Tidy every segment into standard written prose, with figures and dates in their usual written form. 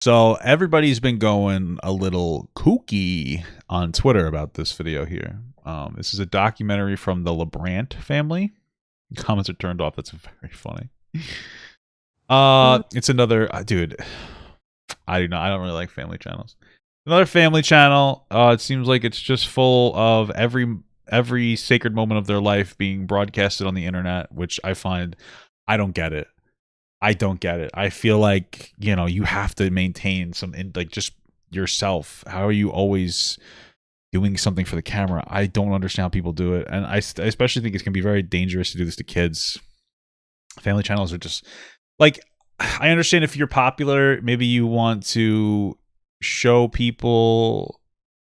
So everybody's been going a little kooky on Twitter about this video here. This is a documentary from the LaBrant family. Comments are turned off. That's very funny. It's another dude. I don't really like family channels. Another family channel. It seems like it's just full of every sacred moment of their life being broadcasted on the internet, which I don't get it. I don't get it. I feel like, you have to maintain just yourself. How are you always doing something for the camera? I don't understand how people do it. And I especially think it's going to be very dangerous to do this to kids. Family channels are just like, I understand if you're popular, maybe you want to show people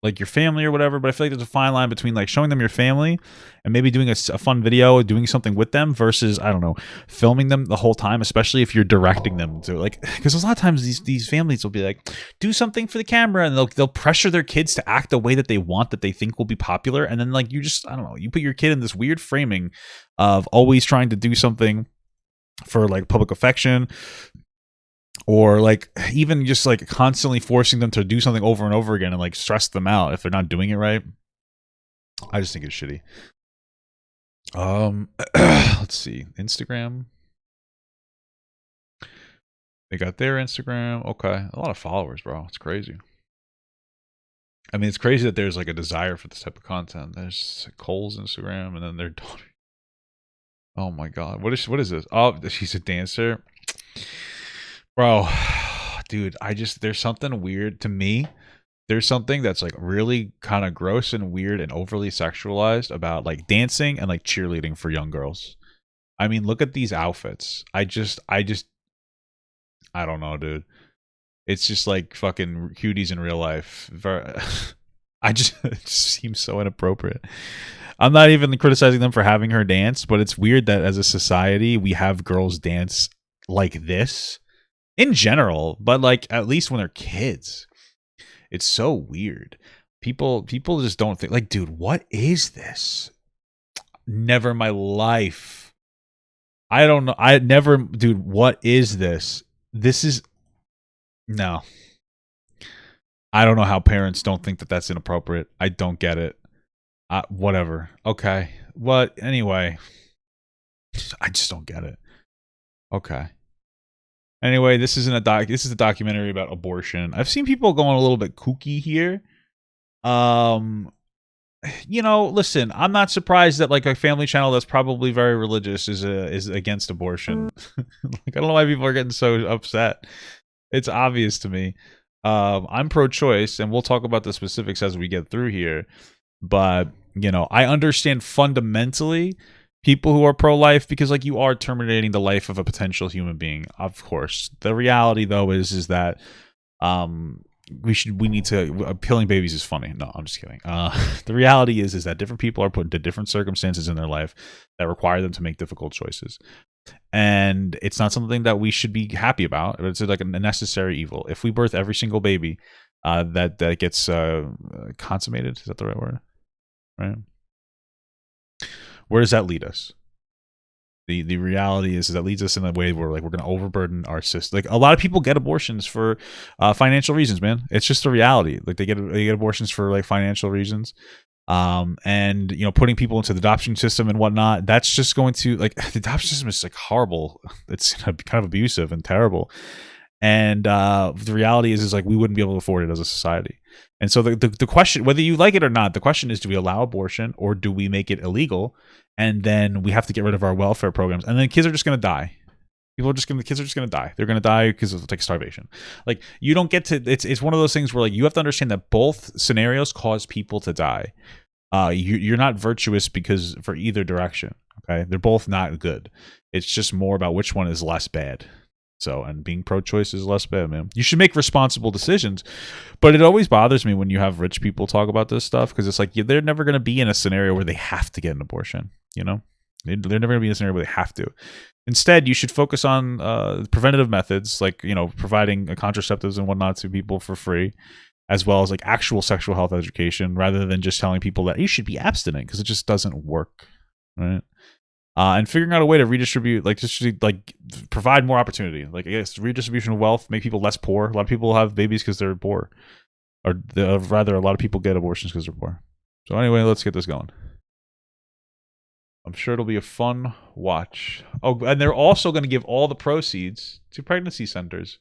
like your family or whatever, but I feel like there's a fine line between like showing them your family and maybe doing a fun video, doing something with them versus, I don't know, filming them the whole time, especially if you're directing them to like, because a lot of times these families will be like, do something for the camera, and they'll pressure their kids to act the way that they want, that they think will be popular. And then like, I don't know, you put your kid in this weird framing of always trying to do something for like public affection, or like even just like constantly forcing them to do something over and over again and like stress them out if they're not doing it right. I just think it's shitty. Let's see. Instagram. They got their Instagram. Okay. A lot of followers, bro. It's crazy. I mean, it's crazy that there's like a desire for this type of content. There's Cole's Instagram and then their daughter. Oh my God. What is this? Oh, she's a dancer. Bro, dude, there's something weird to me. There's something that's like really kind of gross and weird and overly sexualized about like dancing and like cheerleading for young girls. I mean, look at these outfits. I don't know, dude. It's just like fucking cuties in real life. It just seems so inappropriate. I'm not even criticizing them for having her dance, but it's weird that as a society we have girls dance like this. In general, but like at least when they're kids, it's so weird. People just don't think like, dude, what is this? Never in my life. I don't know. I never, dude, what is this? This is no. I don't know how parents don't think that that's inappropriate. I don't get it. Whatever. Okay. What? Anyway, I just don't get it. Okay. Anyway, this is a documentary about abortion. I've seen people going a little bit kooky here. Listen, I'm not surprised that like a family channel that's probably very religious is against abortion. Like, I don't know why people are getting so upset. It's obvious to me. I'm pro-choice, and we'll talk about the specifics as we get through here. But I understand fundamentally people who are pro-life, because like you are terminating the life of a potential human being, of course. The reality though is that we need to killing babies is funny. No, I'm just kidding. The reality is that different people are put into different circumstances in their life that require them to make difficult choices, and it's not something that we should be happy about. It's like a necessary evil. If we birth every single baby that gets consummated, is that the right word? Right? Where does that lead us? The reality is that leads us in a way where like we're going to overburden our system. Like a lot of people get abortions for financial reasons, man. It's just a reality. Like they get abortions for like financial reasons, and putting people into the adoption system and whatnot. That's just going to like the adoption system is like horrible. It's kind of abusive and terrible. And the reality is like we wouldn't be able to afford it as a society. And so the question, whether you like it or not, the question is, do we allow abortion or do we make it illegal? And then we have to get rid of our welfare programs, and then kids are just going to die. Kids are just going to die. They're going to die because of like starvation. Like you don't get to. It's one of those things where like you have to understand that both scenarios cause people to die. You're not virtuous because for either direction. Okay, they're both not good. It's just more about which one is less bad. So, and being pro-choice is less bad, man. You should make responsible decisions. But it always bothers me when you have rich people talk about this stuff, because it's like they're never going to be in a scenario where they have to get an abortion. They're never going to be in a scenario where they have to. Instead, you should focus on preventative methods, like providing contraceptives and whatnot to people for free, as well as like actual sexual health education, rather than just telling people that you should be abstinent, because it just doesn't work, right? And figuring out a way to redistribute, like just like provide more opportunity, like I guess redistribution of wealth, make people less poor. A lot of people have babies because they're poor, or rather, a lot of people get abortions because they're poor. So anyway, let's get this going. I'm sure it'll be a fun watch. Oh, and they're also going to give all the proceeds to pregnancy centers,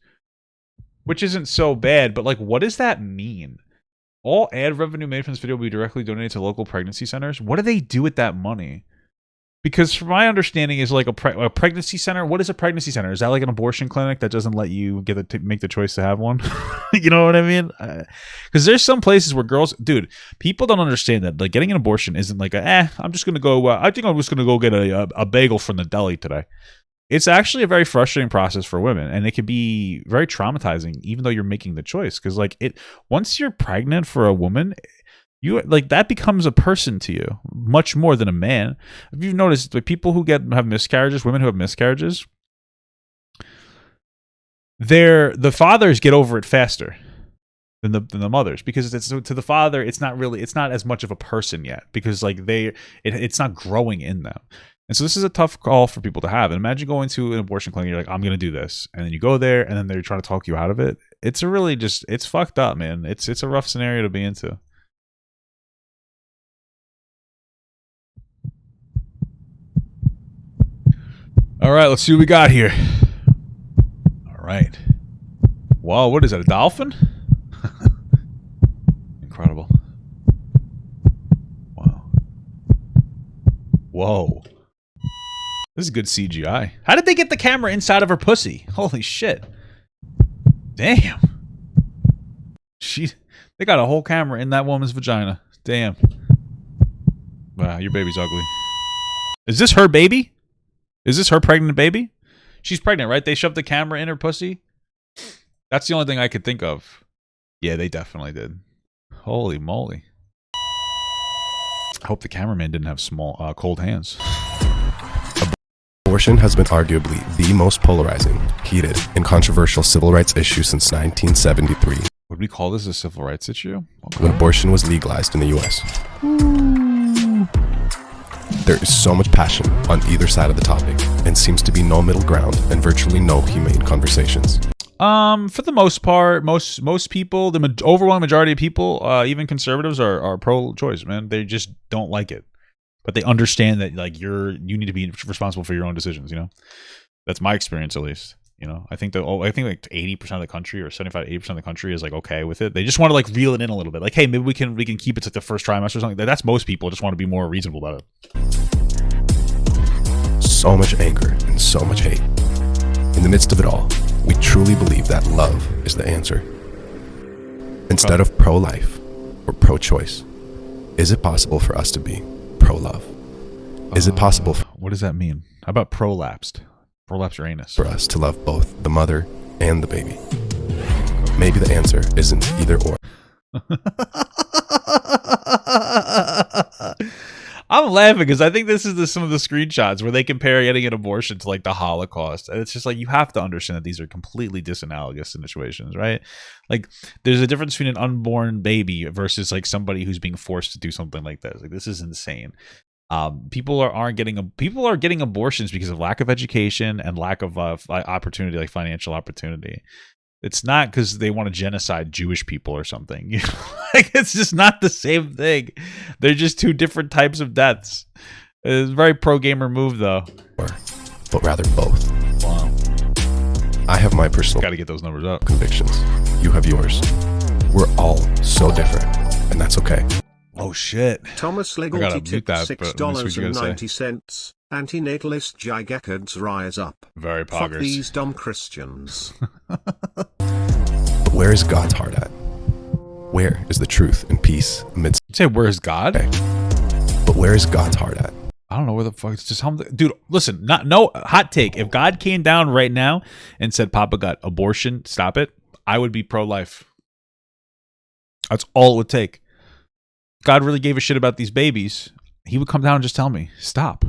which isn't so bad. But like, what does that mean? All ad revenue made from this video will be directly donated to local pregnancy centers. What do they do with that money? Because from my understanding is like a pregnancy center. What is a pregnancy center? Is that like an abortion clinic that doesn't let you make the choice to have one? You know what I mean? Because there's some places where girls, dude, people don't understand that like getting an abortion isn't like I'm just gonna go. I think I'm just gonna go get a bagel from the deli today. It's actually a very frustrating process for women, and it can be very traumatizing, even though you're making the choice. Because like once you're pregnant for a woman, you like that becomes a person to you much more than a man. If you've noticed, like people who have miscarriages, women who have miscarriages, the fathers get over it faster than the mothers, because it's to the father, it's not as much of a person yet, because like it's not growing in them. And so this is a tough call for people to have. And imagine going to an abortion clinic, you're like, I'm gonna do this, and then you go there, and then they're trying to talk you out of it. It's it's fucked up, man. It's a rough scenario to be into. All right, let's see what we got here. All right. Wow, what is that, a dolphin? Incredible. Wow. Whoa. This is good CGI. How did they get the camera inside of her pussy? Holy shit. Damn. They got a whole camera in that woman's vagina. Damn. Wow, your baby's ugly. Is this her baby? Is this her pregnant baby? She's pregnant, right? They shoved the camera in her pussy? That's the only thing I could think of. Yeah, they definitely did. Holy moly. I hope the cameraman didn't have cold hands. Abortion has been arguably the most polarizing, heated, and controversial civil rights issue since 1973. Would we call this a civil rights issue? Okay. When abortion was legalized in the U.S. There is so much passion on either side of the topic, and seems to be no middle ground and virtually no humane conversations. For the most part, most people, the overwhelming majority of people, even conservatives, are pro-choice, man. They just don't like it, but they understand that like you need to be responsible for your own decisions. You know, that's my experience at least. You know, I think like 80% of the country, or 75 to 80% of the country is like okay with it. They just want to like reel it in a little bit. Like, hey, maybe we can keep it to the first trimester or something. That's most people just want to be more reasonable about it. So much anger and so much hate. In the midst of it all, we truly believe that love is the answer. Instead of pro-life or pro-choice, is it possible for us to be pro-love? Is it possible what does that mean? How about prolapsed? Prolapse your anus. For us to love both the mother and the baby? Maybe the answer isn't either or. I'm laughing because I think this is some of the screenshots where they compare getting an abortion to like the Holocaust. And it's just like, you have to understand that these are completely disanalogous situations, right? Like there's a difference between an unborn baby versus like somebody who's being forced to do something like this. Like this is insane. People are getting abortions because of lack of education and lack of opportunity, like financial opportunity. It's not because they want to genocide Jewish people or something. You know? Like it's just not the same thing. They're just two different types of deaths. It's a very pro-gamer move, though. But rather both. Wow. I have my personal got to get those numbers up. Convictions. You have yours. We're all so different, and that's okay. Oh shit! Thomas Legalty tipped $6.90. Antinatalist gigacards rise up. Very poggers. Fuck these dumb Christians. But where is God's heart at? Where is the truth and peace amidst? You say where's God? Okay. But where is God's heart at? I don't know where the fuck. It's just dude. Listen, no hot take. If God came down right now and said, "Papa got abortion, stop it," I would be pro-life. That's all it would take. God really gave a shit about these babies, he would come down and just tell me, stop.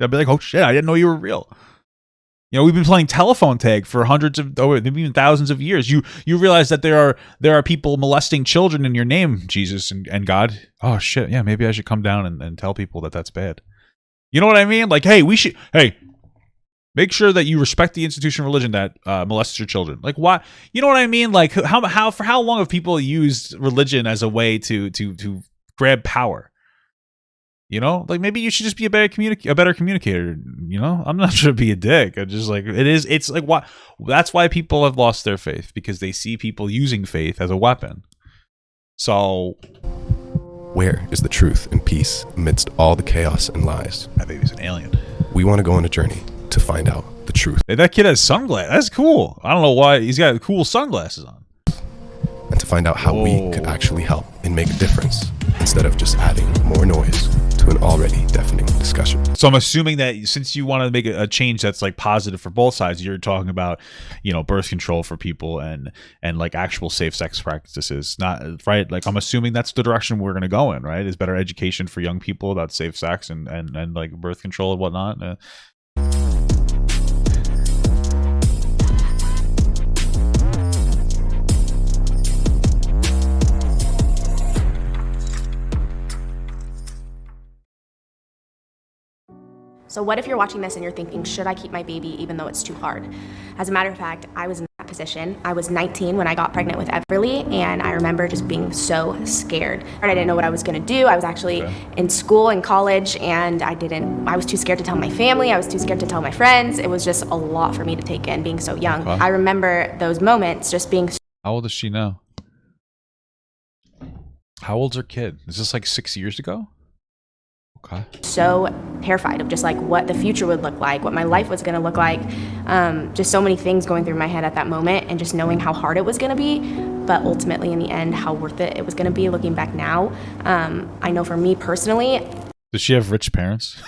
I'd be like, oh shit, I didn't know you were real. You know, we've been playing telephone tag for hundreds of, maybe even thousands of years. You realize that there are people molesting children in your name, Jesus and God. Oh shit, yeah, maybe I should come down and tell people that that's bad. You know what I mean? Like, hey, make sure that you respect the institution of religion that molests your children. Like, why? You know what I mean? Like, for how long have people used religion as a way to grab power? You know, like maybe you should just be a better communicator. You know, I'm not trying to be a dick. I just like it's like why. That's why people have lost their faith, because they see people using faith as a weapon. So, where is the truth and peace amidst all the chaos and lies? That baby's an alien. We want to go on a journey to find out the truth. Hey, that kid has sunglasses. That's cool. I don't know why he's got cool sunglasses on. And to find out how we could actually help and make a difference instead of just adding more noise to an already deafening discussion. So I'm assuming that since you want to make a change that's like positive for both sides, you're talking about, you know, birth control for people and like actual safe sex practices, not right? Like I'm assuming that's the direction we're going to go in, right? Is better education for young people about safe sex and like birth control and whatnot. So what if you're watching this and you're thinking, should I keep my baby even though it's too hard? As a matter of fact, I was in that position. I was 19 when I got pregnant with Everly, and I remember just being so scared. I didn't know what I was gonna do. I was actually in school and college, and I was too scared to tell my family. I was too scared to tell my friends. It was just a lot for me to take in being so young. I remember those moments just being. How old is she now? How old's her kid? Is this like 6 years ago? Okay. So terrified of just like what the future would look like, what my life was going to look like. Just so many things going through my head at that moment, and just knowing how hard it was going to be, but ultimately in the end, how worth it was going to be looking back now. I know for me personally. Does she have rich parents?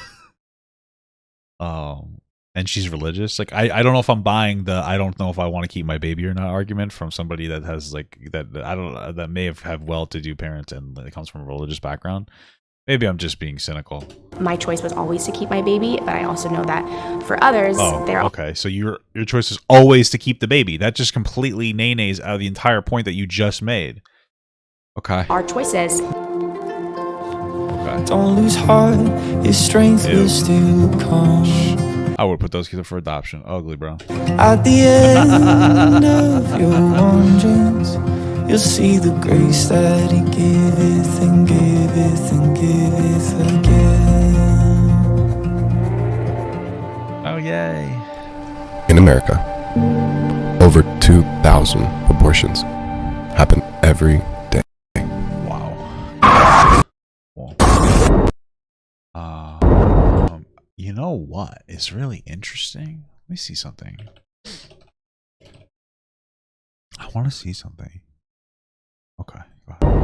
And she's religious. Like I don't know if I'm buying the I don't know if I want to keep my baby or not argument from somebody that has like that may have well-to-do parents and it comes from a religious background. Maybe I'm just being cynical. My choice was always to keep my baby, but I also know that for others, okay. So your choice is always to keep the baby. That just completely nays out of the entire point that you just made. Okay. Our choices. Okay. Don't lose heart, your strength will still come. I would put those kids up for adoption. Ugly, bro. At the end of your wanderings, you'll see the grace that he giveth and giveth and giveth again. Oh, yay. In America, over 2,000 abortions happen every day. Wow. You know what is really interesting? Let me see something. I want to see something. Okay. Go ahead.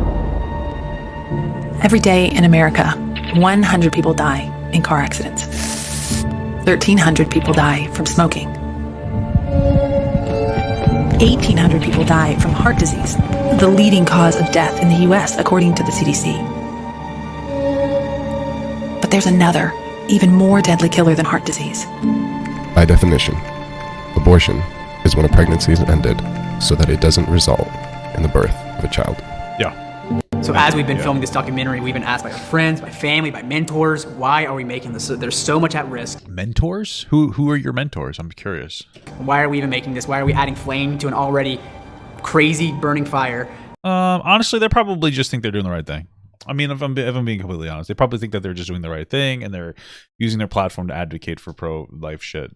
Every day in America, 100 people die in car accidents. 1,300 people die from smoking. 1,800 people die from heart disease, the leading cause of death in the U.S., according to the CDC. But there's another, even more deadly killer than heart disease. By definition, abortion is when a pregnancy is ended so that it doesn't result in the birth of a child. Yeah. So as we've been filming this documentary, we've been asked by our friends, by family, by mentors, why are we making this? There's so much at risk. Mentors? Who are your mentors? I'm curious. Why are we even making this? Why are we adding flame to an already crazy burning fire? Honestly, they probably just think they're doing the right thing. I mean, if I'm being completely honest, they probably think that they're just doing the right thing and they're using their platform to advocate for pro-life shit.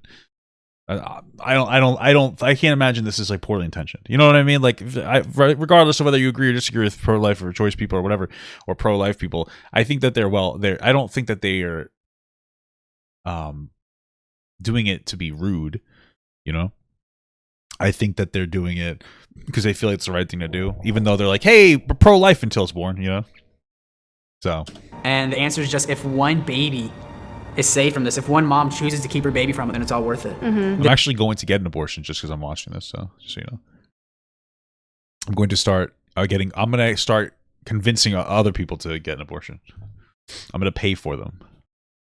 I can't imagine this is like poorly intentioned. You know what I mean? Like, regardless of whether you agree or disagree with pro-life or choice people or whatever, or pro-life people, I think that I don't think that they are, doing it to be rude. You know, I think that they're doing it because they feel like it's the right thing to do, even though they're like, "Hey, we're pro-life until it's born." You know, so. And the answer is just if one baby is saved from this, if one mom chooses to keep her baby from it, then it's all worth it. Mm-hmm. I'm actually going to get an abortion just because I'm watching this. So just so you know, I'm going to start I'm going to start convincing other people to get an abortion. I'm going to pay for them.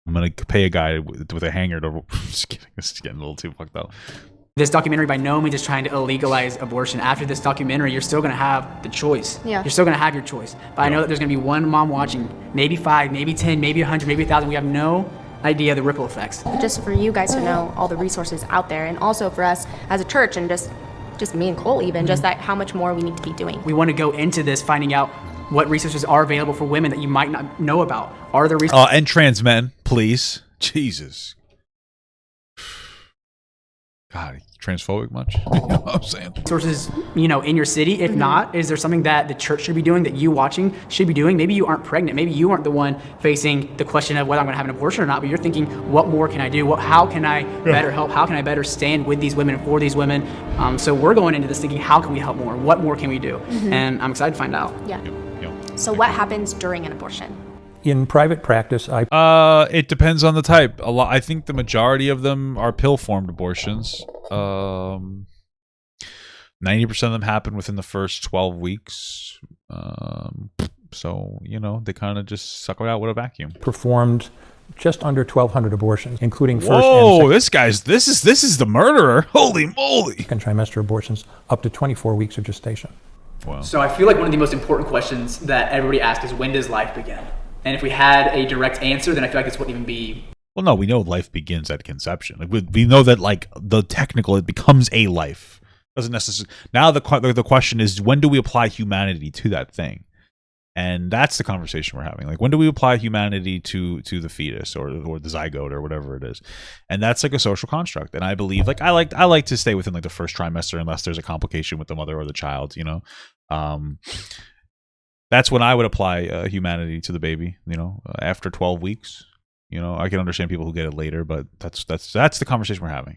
I'm going to pay a guy with a hanger to. Just kidding. This is getting a little too fucked up. This documentary by no means is trying to illegalize abortion. After this documentary, you're still going to have the choice. Yeah. You're still going to have your choice. But I know that there's going to be one mom watching, maybe 5, maybe 10, maybe 100, maybe 1,000. We have no idea of the ripple effects. Just for you guys to know all the resources out there, and also for us as a church, and just me and Cole even, just that how much more we need to be doing. We want to go into this finding out what resources are available for women that you might not know about. Are there resources? And trans men, please. Jesus. God, transphobic much? You know what I'm saying? Resources, in your city? If not, is there something that the church should be doing, that you watching should be doing? Maybe you aren't pregnant. Maybe you aren't the one facing the question of whether I'm going to have an abortion or not, but you're thinking, what more can I do? How can I better help? How can I better stand with these women and for these women? So we're going into this thinking, how can we help more? What more can we do? And I'm excited to find out. Yeah. So what happens during an abortion? In private practice, it depends on the type. I think the majority of them are pill-formed abortions. 90% of them happen within the first 12 weeks. So, they kind of just suck it out with a vacuum. performed just under 1,200 abortions, including first Whoa, and this is the murderer. Holy moly. second trimester abortions, up to 24 weeks of gestation. Wow. So I feel like one of the most important questions that everybody asks is, when does life begin? And if we had a direct answer, then I feel like this wouldn't even be. Well, no, we know life begins at conception. Like we know that, like, the technical, it becomes a life. Doesn't necessarily. Now the question is, when do we apply humanity to that thing? And that's the conversation we're having. Like, when do we apply humanity to the fetus or the zygote or whatever it is? And that's like a social construct. And I believe, like, I like to stay within like the first trimester unless there's a complication with the mother or the child. That's when I would apply humanity to the baby. After 12 weeks. I can understand people who get it later, but that's the conversation we're having.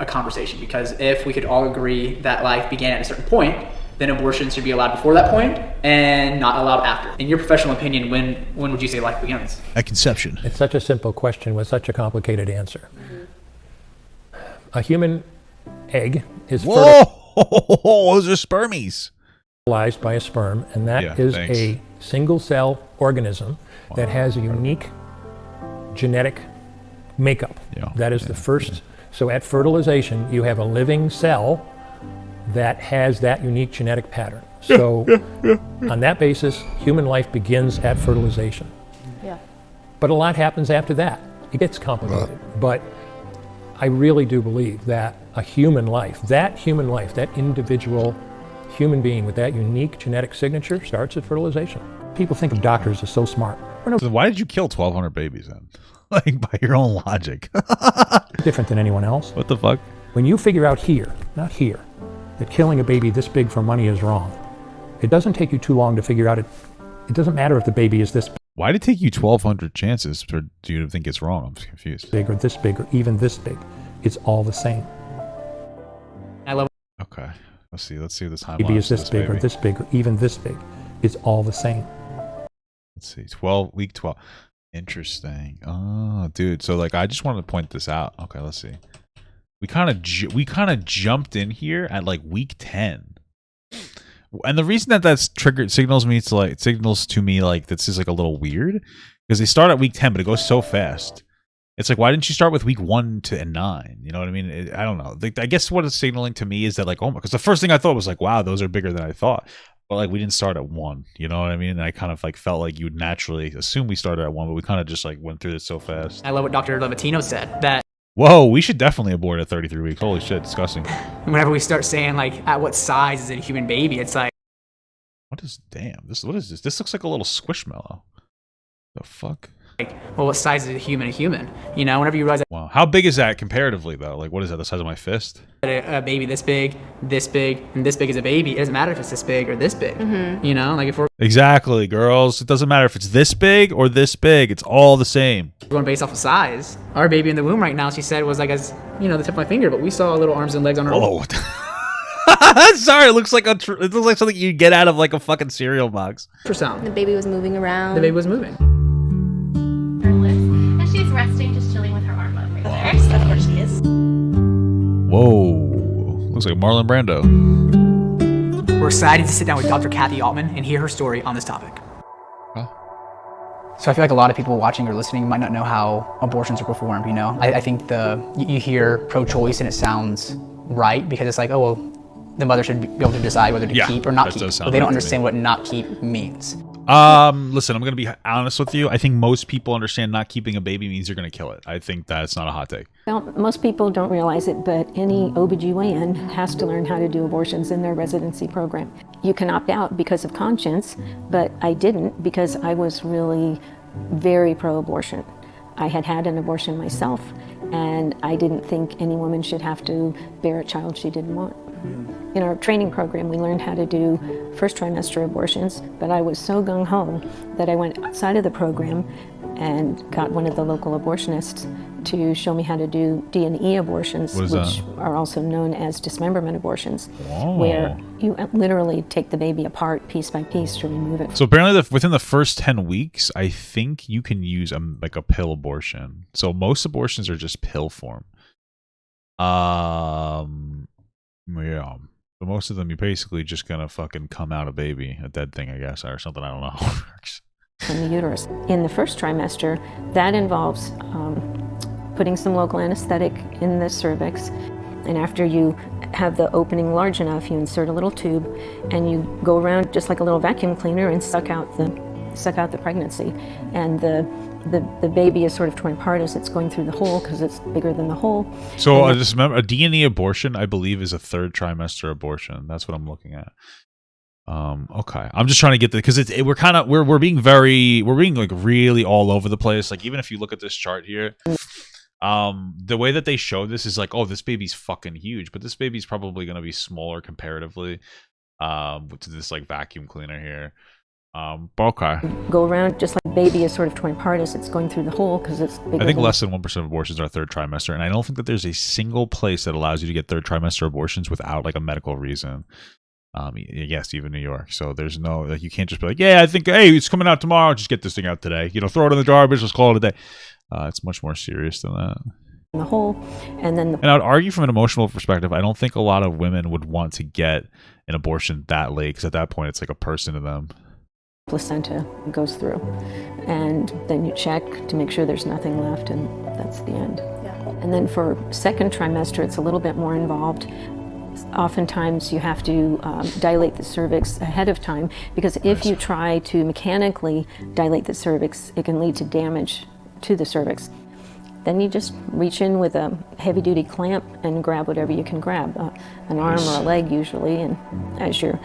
A conversation, because if we could all agree that life began at a certain point, then abortion should be allowed before that point and not allowed after. In your professional opinion, when would you say life begins? At conception. It's such a simple question with such a complicated answer. A human egg is those are spermies. fertilized by a sperm, and that is a single-cell organism that has a unique genetic makeup. That is the first. So at fertilization, you have a living cell that has that unique genetic pattern. So on that basis, human life begins at fertilization. Yeah. But a lot happens after that. It gets complicated. But I really do believe that a human life, that individual human being with that unique genetic signature starts at fertilization. People think of doctors as so smart. So why did you kill 1,200 babies then? Like, by your own logic. Different than anyone else. What the fuck? When you figure out here, not here, that killing a baby this big for money is wrong, it doesn't take you too long to figure out it doesn't matter if the baby is this Why did it take you 1,200 chances for you to think it's wrong? I'm confused. big or even this big. It's all the same. I love. Okay. Let's see what the timeline Baby is this big baby. or this big or even this big. It's all the same. Let's see. Week 12. Interesting. Oh, dude. So, like, I just wanted to point this out. Okay, let's see. We kind of jumped in here at like week 10. And the reason that's triggered signals to me like this is like a little weird, because they start at week 10, but it goes so fast. It's like, why didn't you start with week 1 to 9? You know what I mean? I don't know. I guess what it's signaling to me is that, like, oh my, because the first thing I thought was like, wow, those are bigger than I thought. But like, we didn't start at 1. You know what I mean? And I kind of like felt like you would naturally assume we started at 1, but we kind of just like went through this so fast. I love what Dr. Levatino said, that whoa, we should definitely abort at 33 weeks. Holy shit, disgusting. whenever we start saying like, at what size is a human baby, it's like, what is this? This looks like a little squishmallow. The fuck? well, what size is a human? Whenever you realize that Wow. How big is that comparatively though? Like, what is that, the size of my fist? a baby this big, and this big is a baby, it doesn't matter if it's this big or this big. Like if we're Exactly, girls. It doesn't matter if it's this big or this big. It's all the same. going based off of size, our baby in the womb right now, she said, was like as the tip of my finger, but we saw little arms and legs on her. Oh. Sorry, it looks like something you get out of like a fucking cereal box. Ultrasound. The baby was moving around. The baby was moving. Her lips, and she's resting, just chilling with her arm over there. Of course she is. Whoa. Looks like Marlon Brando. We're excited to sit down with Dr. Kathy Altman and hear her story on this topic. Huh? So I feel like a lot of people watching or listening might not know how abortions are performed. I think you hear pro-choice and it sounds right, because it's like, oh well, the mother should be able to decide whether to keep or not keep, but they don't understand what not keep means. Listen, I'm gonna be honest with you. I think most people understand not keeping a baby means you're gonna kill it. I think that's not a hot take. Well, most people don't realize it, but any OBGYN has to learn how to do abortions in their residency program. You can opt out because of conscience, but I didn't because I was really very pro-abortion. I had had an abortion myself, and I didn't think any woman should have to bear a child she didn't want. In our training program, we learned how to do first trimester abortions, but I was so gung-ho that I went outside of the program and got one of the local abortionists to show me how to do D&E abortions, which are also known as dismemberment abortions, where you literally take the baby apart piece by piece to remove it. So apparently within the first 10 weeks, I think you can use like a pill abortion. So most abortions are just pill form. Yeah. But most of them, you're basically just gonna fucking come out a baby, a dead thing, I guess, or something. I don't know how it works. In the uterus. In the first trimester, that involves putting some local anesthetic in the cervix, and after you have the opening large enough, you insert a little tube, and you go around just like a little vacuum cleaner and suck out the pregnancy, and the baby is sort of torn apart as it's going through the hole because it's bigger than the hole. So just remember, a D&E abortion, I believe, is a third trimester abortion. That's what I'm looking at. Okay, I'm just trying to get the, because we're being like really all over the place. Like even if you look at this chart here, the way that they show this is like, oh, this baby's fucking huge, but this baby's probably going to be smaller comparatively to this like vacuum cleaner here. Okay. Go around just like baby is sort of torn apart as it's going through the hole because it's bigger. I think less than 1% of abortions are third trimester, and I don't think that there's a single place that allows you to get third trimester abortions without like a medical reason. Yes, even New York. So there's no, like, you can't just be like, yeah, I think, hey, it's coming out tomorrow, just get this thing out today. You know, throw it in the garbage, let's call it a day. It's much more serious than that. The hole, and then and I would argue from an emotional perspective, I don't think a lot of women would want to get an abortion that late, because at that point it's like a person to them. Placenta goes through, and then you check to make sure there's nothing left, and that's the end. Yeah. And then for second trimester, it's a little bit more involved. Oftentimes you have to dilate the cervix ahead of time, because if you try to mechanically dilate the cervix, it can lead to damage to the cervix. Then you just reach in with a heavy-duty clamp and grab whatever you can grab, an arm or a leg usually, and as you're...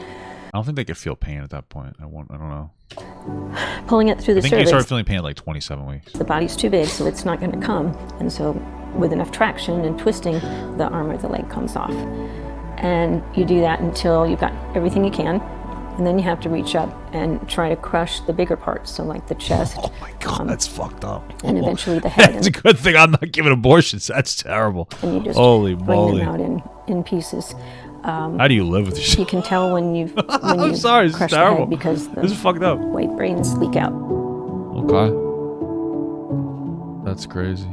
I don't think they could feel pain at that point. I don't know. Pulling it through the cervix. I think you start feeling pain at like 27 weeks. The body's too big, so it's not going to come, and so with enough traction and twisting, the arm or the leg comes off. And you do that until you've got everything you can, and then you have to reach up and try to crush the bigger parts, so like the chest. Oh my God, that's fucked up. And eventually the head. It's a good thing I'm not giving abortions. That's terrible. And you just Holy bring moly. them out in pieces. How do you live with yourself? You can tell when you've I'm sorry, this is terrible. Because this is fucked up. White brains leak out. Okay. That's crazy.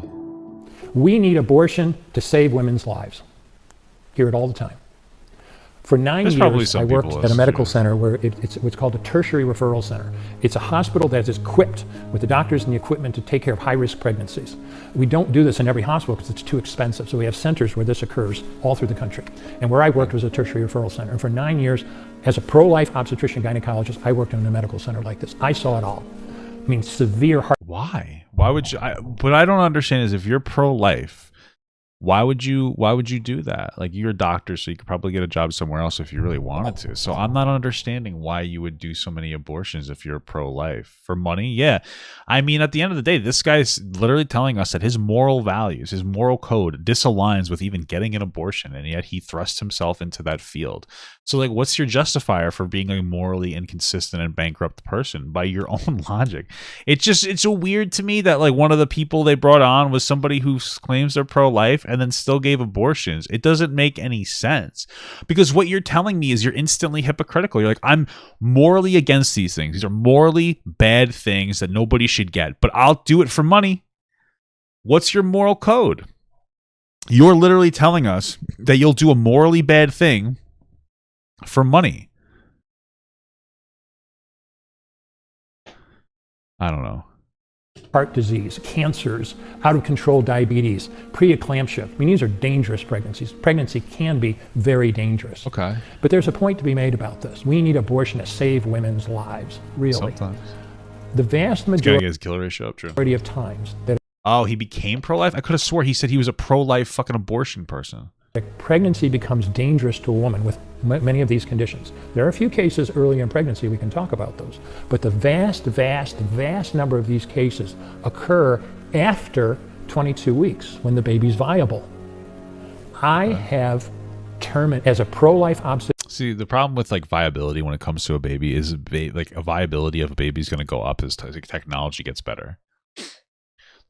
We need abortion to save women's lives. Hear it all the time. For 9 years, I worked at a medical center where it's what's called a tertiary referral center. It's a hospital that is equipped with the doctors and the equipment to take care of high-risk pregnancies. We don't do this in every hospital because it's too expensive, so we have centers where this occurs all through the country. And where I worked was a tertiary referral center. And for 9 years, as a pro-life obstetrician gynecologist, I worked in a medical center like this. I saw it all. I mean, severe heart. Why? Why would you? What I don't understand is if you're pro-life, why would you do that? Like, you're a doctor, so you could probably get a job somewhere else if you really wanted to. So I'm not understanding why you would do so many abortions if you're pro-life. For money? Yeah. I mean, at the end of the day, this guy's literally telling us that his moral values, his moral code disaligns with even getting an abortion, and yet he thrusts himself into that field. So, like, what's your justifier for being a morally inconsistent and bankrupt person by your own logic? It's so weird to me that, like, one of the people they brought on was somebody who claims they're pro-life and then still gave abortions. It doesn't make any sense, because what you're telling me is you're instantly hypocritical. You're like, I'm morally against these things. These are morally bad things that nobody should get, but I'll do it for money. What's your moral code? You're literally telling us that you'll do a morally bad thing for money. I don't know. heart disease, cancers, out of control diabetes, preeclampsia. I mean, these are dangerous pregnancies. Pregnancy can be very dangerous. Okay. But there's a point to be made about this. We need abortion to save women's lives, really. Sometimes. The vast majority his kill ratio up, true. of times that he became pro-life? I could have swore he said he was a pro-life fucking abortion person. pregnancy becomes dangerous to a woman with many of these conditions. There are a few cases early in pregnancy, we can talk about those. But the vast number of these cases occur after 22 weeks when the baby's viable. I have terminated, as a pro-life obstetrician. See, the problem with like viability when it comes to a baby is like a viability of a baby is going to go up as technology gets better.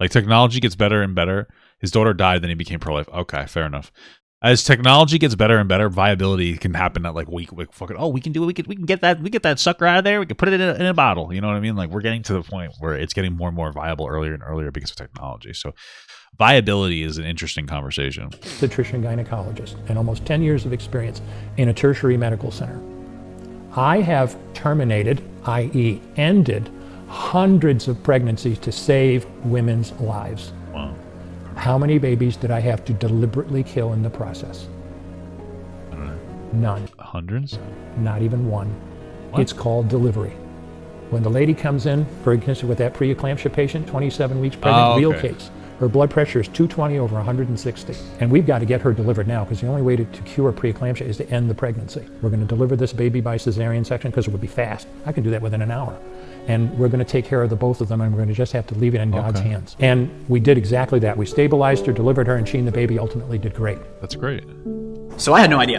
Like technology gets better and better. His daughter died, then he became pro-life. Okay, fair enough. As technology gets better and better, viability can happen at like we fucking we can do it. We can get that sucker out of there. We can put it in a bottle. You know what I mean? Like we're getting to the point where it's getting more and more viable earlier and earlier because of technology. So viability is an interesting conversation. Obstetrician gynecologist and almost 10 years of experience in a tertiary medical center. I have terminated, i.e. ended, hundreds of pregnancies to save women's lives. Wow. How many babies did I have to deliberately kill in the process? I don't know. None. Hundreds? Not even one. What? It's called delivery. When the lady comes in, for instance, with that preeclampsia patient, 27 weeks pregnant, real case, her blood pressure is 220 over 160. And we've got to get her delivered now because the only way to cure preeclampsia is to end the pregnancy. We're going to deliver this baby by cesarean section because it would be fast. I can do that within an hour. And we're going to take care of the both of them, and we're going to just have to leave it in God's hands. And we did exactly that. We stabilized her, delivered her, and she and the baby ultimately did great. That's great. So I had no idea.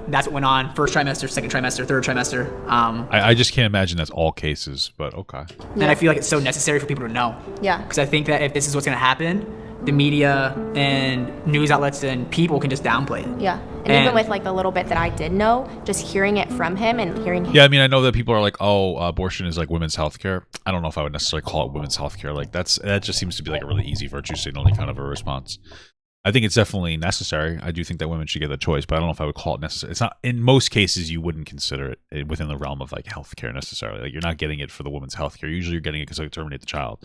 That's what went on. First trimester, second trimester, third trimester. I just can't imagine that's all cases, but okay. And I feel like it's so necessary for people to know. Yeah. Because I think that if this is what's going to happen, the media and news outlets and people can just downplay it. Yeah. And even with like the little bit that I did know, just hearing it from him and hearing him. Yeah, I mean, I know that people are like, oh, abortion is like women's health care. I don't know if I would necessarily call it women's health care. Like that just seems to be like a really easy virtue signaling kind of a response. I think it's definitely necessary. I do think that women should get that choice, but I don't know if I would call it necessary. It's not, in most cases, you wouldn't consider it within the realm of like healthcare necessarily. Like you're not getting it for the woman's healthcare. Usually you're getting it because they terminate the child.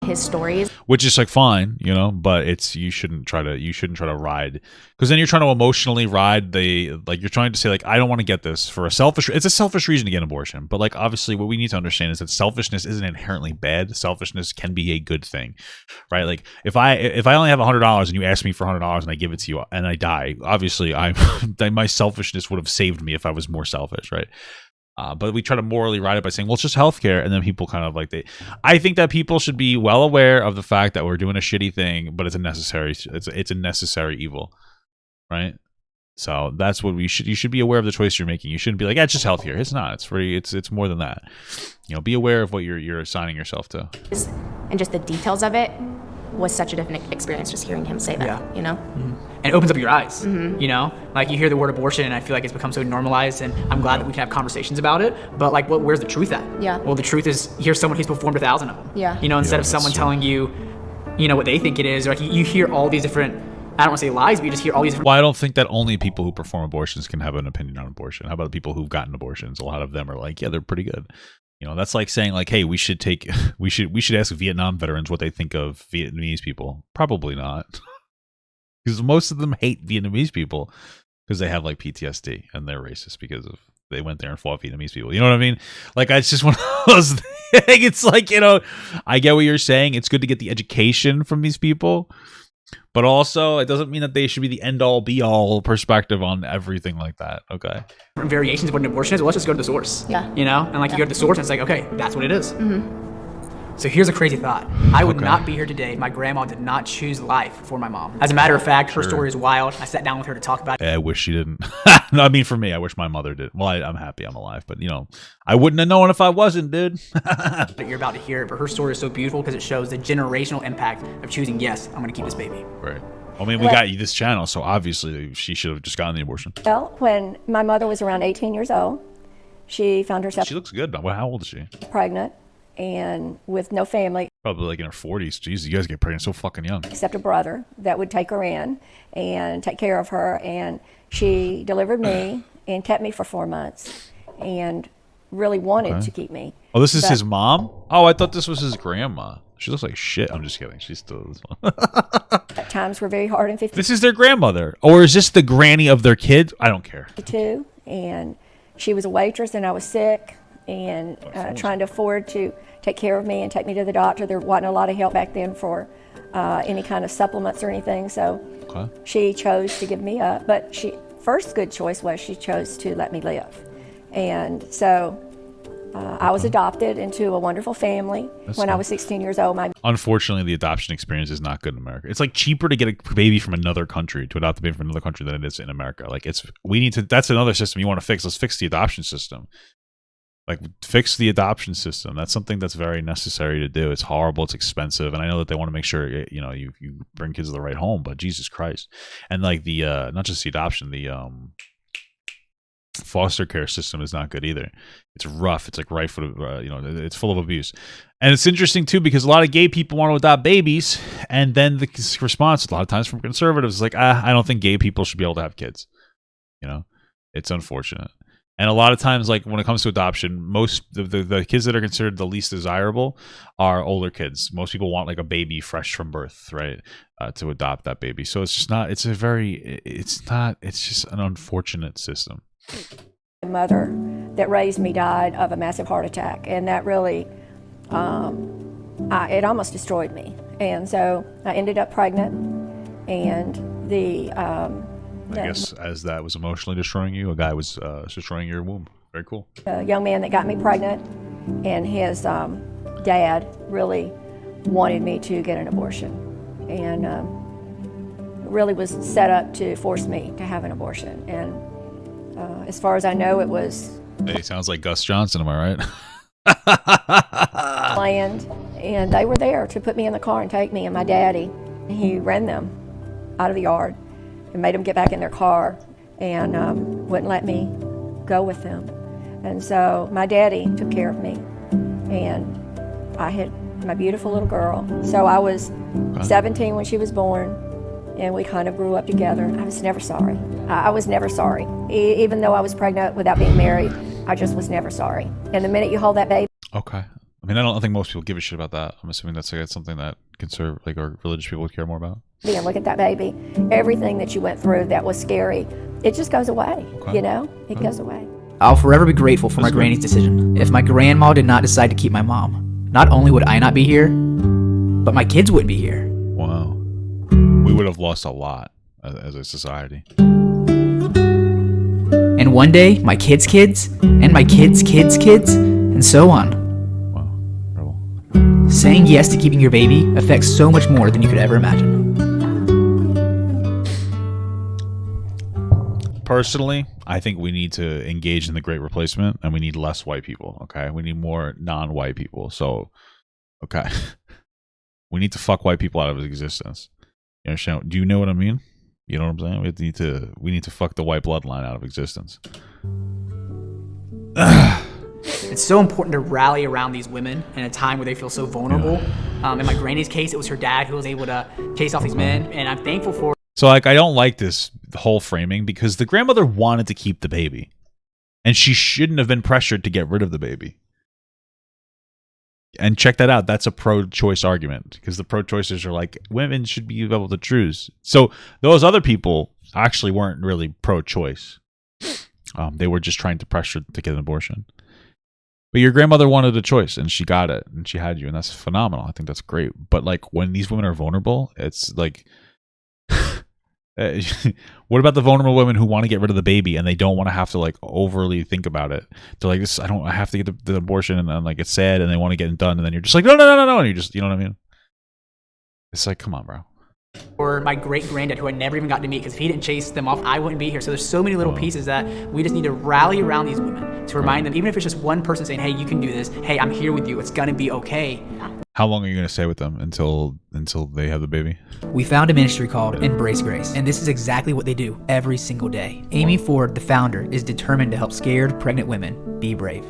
His stories, which is like fine, you know, but it's you shouldn't try to ride, because then you're trying to emotionally ride you're trying to say like I don't want to get this for it's a selfish reason to get an abortion, but like obviously what we need to understand is that selfishness isn't inherently bad. Selfishness can be a good thing, right? Like if I only have $100 and you ask me for $100 and I give it to you and I die, obviously my selfishness would have saved me if I was more selfish, right? But we try to morally ride it by saying, well, it's just healthcare. And then people kind of like I think that people should be well aware of the fact that we're doing a shitty thing, but it's a necessary evil, right? So that's what you should be aware of the choice you're making. You shouldn't be like, yeah, it's just healthcare. It's not. It's free. It's more than that. You know, be aware of what you're assigning yourself to. And just the details of it was such a different experience just hearing him say that, you know? Mm-hmm. And it opens up your eyes, you know? Like you hear the word abortion and I feel like it's become so normalized, and I'm glad that we can have conversations about it, but like where's the truth at? Yeah. Well, the truth is here's someone who's performed 1,000 of them. Yeah. You know, instead of someone telling you, you know, what they think it is, or like you hear all these different, I don't want to say lies, but you just hear all these different. Well, I don't think that only people who perform abortions can have an opinion on abortion. How about the people who've gotten abortions? A lot of them are like, yeah, they're pretty good. You know, that's like saying like, hey, we should ask Vietnam veterans what they think of Vietnamese people. Probably not. Because most of them hate Vietnamese people because they have like PTSD and they're racist because of they went there and fought Vietnamese people. You know what I mean? Like it's just one of those things. It's like, you know, I get what you're saying. It's good to get the education from these people, but also it doesn't mean that they should be the end all be all perspective on everything like that. Okay. Different variations of what an abortion is. Well, let's just go to the source. Yeah. You know, and like you go to the source and it's like, okay, that's what it is. Mm-hmm. So here's a crazy thought. I would not be here today. My grandma did not choose life for my mom. As a matter of fact, her story is wild. I sat down with her to talk about it. I wish she didn't. No, I mean, for me, I wish my mother did. Well, I'm happy I'm alive, but you know, I wouldn't have known if I wasn't, dude. You're about to hear it, but her story is so beautiful because it shows the generational impact of choosing, yes, I'm going to keep this baby. Right. I mean, we got you this channel, so obviously she should have just gotten the abortion. Well, when my mother was around 18 years old, she found herself. She looks good. Well, how old is she? Pregnant and with no family. Probably like in her 40s. Jeez, you guys get pregnant so fucking young. Except a brother that would take her in and take care of her. And she delivered me and kept me for 4 months and really wanted to keep me. Oh, this is his mom? Oh, I thought this was his grandma. She looks like shit. I'm just kidding. She's still this one. At times were very hard in 52. This is their grandmother. Or is this the granny of their kid? I don't care. And she was a waitress and I was sick and trying to afford to take care of me and take me to the doctor. There wasn't a lot of help back then for any kind of supplements or anything. So she chose to give me up. But first good choice was she chose to let me live. And so I was adopted into a wonderful family when I was 16 years old. Unfortunately, the adoption experience is not good in America. It's like cheaper to get a baby from another country, to adopt a baby from another country, than it is in America. Like that's another system you want to fix. Let's fix the adoption system. Like, fix the adoption system. That's something that's very necessary to do. It's horrible. It's expensive. And I know that they want to make sure, you bring kids to the right home, but Jesus Christ. And like not just the adoption, the foster care system is not good either. It's rough. It's like rife with, it's full of abuse. And it's interesting too, because a lot of gay people want to adopt babies. And then the response a lot of times from conservatives is like, I don't think gay people should be able to have kids. It's unfortunate. And a lot of times, like when it comes to adoption, most the kids that are considered the least desirable are older kids. Most people want like a baby fresh from birth, right, to adopt that baby. So it's just not. It's just an unfortunate system. My mother that raised me died of a massive heart attack, and that really, it almost destroyed me. And so I ended up pregnant, and I guess as that was emotionally destroying you, a guy was destroying your womb. Very cool. A young man that got me pregnant, and his dad really wanted me to get an abortion, and really was set up to force me to have an abortion. And as far as I know, it was... Hey, sounds like Gus Johnson, am I right? Planned, and they were there to put me in the car and take me, and my daddy, he ran them out of the yard and made them get back in their car and wouldn't let me go with them. And so my daddy took care of me, and I had my beautiful little girl. So I was 17 when she was born, and we kind of grew up together. I was never sorry. I was never sorry. Even though I was pregnant without being married, I just was never sorry. And the minute you hold that baby... Okay. I mean, I don't think most people give a shit about that. I'm assuming that's something that or religious people would care more about. And look at that baby. Everything that you went through that was scary, it just goes away. It goes away. I'll forever be grateful for my granny's decision. If my grandma did not decide to keep my mom, not only would I not be here, but my kids wouldn't be here. Wow. We would have lost a lot as a society. And one day, my kids' kids, and my kids' kids' kids, and so on. Saying yes to keeping your baby affects so much more than you could ever imagine. Personally, I think we need to engage in the Great Replacement, and we need less white people, okay? We need more non-white people. So, okay. We need to fuck white people out of existence. You understand? Do you know what I mean? You know what I'm saying? We need to fuck the white bloodline out of existence. It's so important to rally around these women in a time where they feel so vulnerable. In my granny's case, it was her dad who was able to chase off these men, and I'm thankful for. So, I don't like this whole framing, because the grandmother wanted to keep the baby, and she shouldn't have been pressured to get rid of the baby. And check that out. That's a pro-choice argument, because the pro-choicers are like, women should be able to choose. So those other people actually weren't really pro-choice. They were just trying to pressure to get an abortion. But your grandmother wanted a choice, and she got it, and she had you, and that's phenomenal. I think that's great. But like, when these women are vulnerable, it's like, what about the vulnerable women who want to get rid of the baby and they don't want to have to like overly think about it? They're like, I have to get the abortion, and like it's sad, and they want to get it done, and then you're just like, no, and you just, you know what I mean? It's like, come on, bro. Or my great granddad, who I never even got to meet, because if he didn't chase them off, I wouldn't be here. So there's so many little pieces that we just need to rally around these women to remind them, even if it's just one person saying, hey, you can do this. Hey, I'm here with you. It's gonna be okay. How long are you going to stay with them until they have the baby? We found a ministry called Embrace Grace, and this is exactly what they do every single day. Amy Ford, the founder, is determined to help scared pregnant women be brave.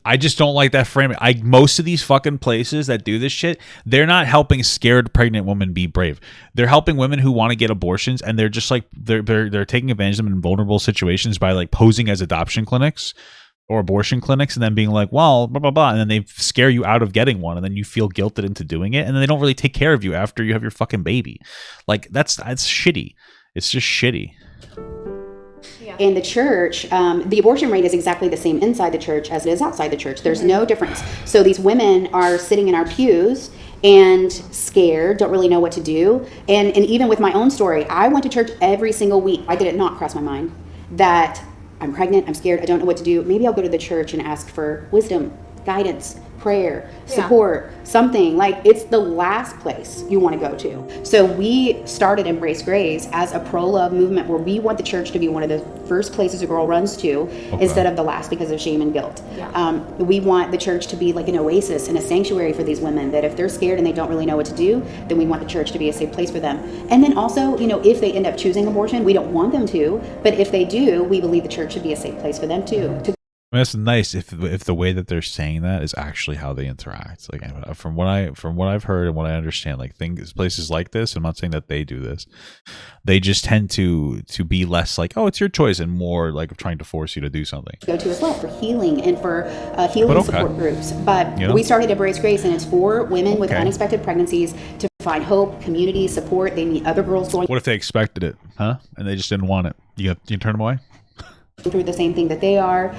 I just don't like that framing. Most of these fucking places that do this shit, they're not helping scared pregnant women be brave. They're helping women who want to get abortions, and they're just like they're taking advantage of them in vulnerable situations by like posing as adoption clinics or abortion clinics, and then being like, well, blah, blah, blah. And then they scare you out of getting one. And then you feel guilted into doing it. And then they don't really take care of you after you have your fucking baby. Like, that's shitty. It's just shitty. In the church, the abortion rate is exactly the same inside the church as it is outside the church. There's no difference. So these women are sitting in our pews and scared, don't really know what to do. And even with my own story, I went to church every single week. Why did it not cross my mind that I'm pregnant, I'm scared, I don't know what to do. Maybe I'll go to the church and ask for wisdom, guidance, prayer, support, something. Like, it's the last place you want to go to. So we started Embrace Grace as a pro-love movement where we want the church to be one of the first places a girl runs to instead of the last because of shame and guilt. We want the church to be like an oasis and a sanctuary for these women, that if they're scared and they don't really know what to do, then we want the church to be a safe place for them. And then also, you know, if they end up choosing abortion, we don't want them to, but if they do, we believe the church should be a safe place for them too. I mean, it's nice if the way that they're saying that is actually how they interact. Like, from what I've heard and what I understand, like places like this, I'm not saying that they do this, they just tend to be less like, oh, it's your choice, and more like trying to force you to do something. Go to as well for healing and for healing support groups. But we started Embrace Grace, and it's for women with unexpected pregnancies to find hope, community, support. They meet other girls going. What if they expected it, huh? And they just didn't want it? You turn them away? Through the same thing that they are.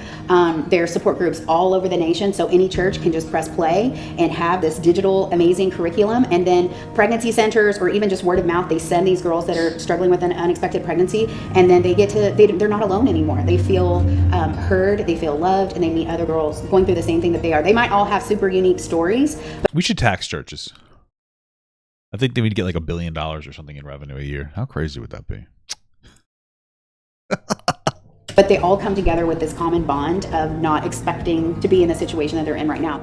There are support groups all over the nation, so any church can just press play and have this digital amazing curriculum. And then pregnancy centers, or even just word of mouth, they send these girls that are struggling with an unexpected pregnancy, and then they're not alone anymore. They feel heard, they feel loved, and they meet other girls going through the same thing that they are. They might all have super unique stories. We should tax churches. I think they would get like $1 billion or something in revenue a year. How crazy would that be? But they all come together with this common bond of not expecting to be in the situation that they're in right now.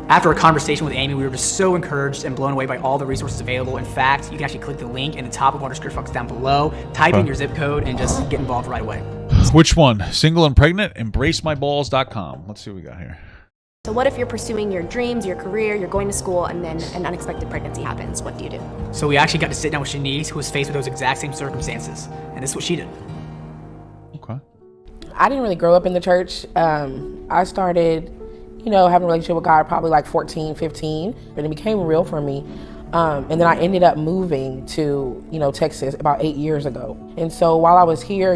After a conversation with Amy, we were just so encouraged and blown away by all the resources available. In fact, you can actually click the link in the top of our description box down below, type in your zip code, and just get involved right away. Which one? Single and pregnant? EmbraceMyBalls.com. Let's see what we got here. So what if you're pursuing your dreams, your career, you're going to school, and then an unexpected pregnancy happens? What do you do? So we actually got to sit down with Shanice, who was faced with those exact same circumstances. And this is what she did. Okay. I didn't really grow up in the church. I started, having a relationship with God probably like 14, 15, and it became real for me. And then I ended up moving to, Texas about 8 years ago. And so while I was here,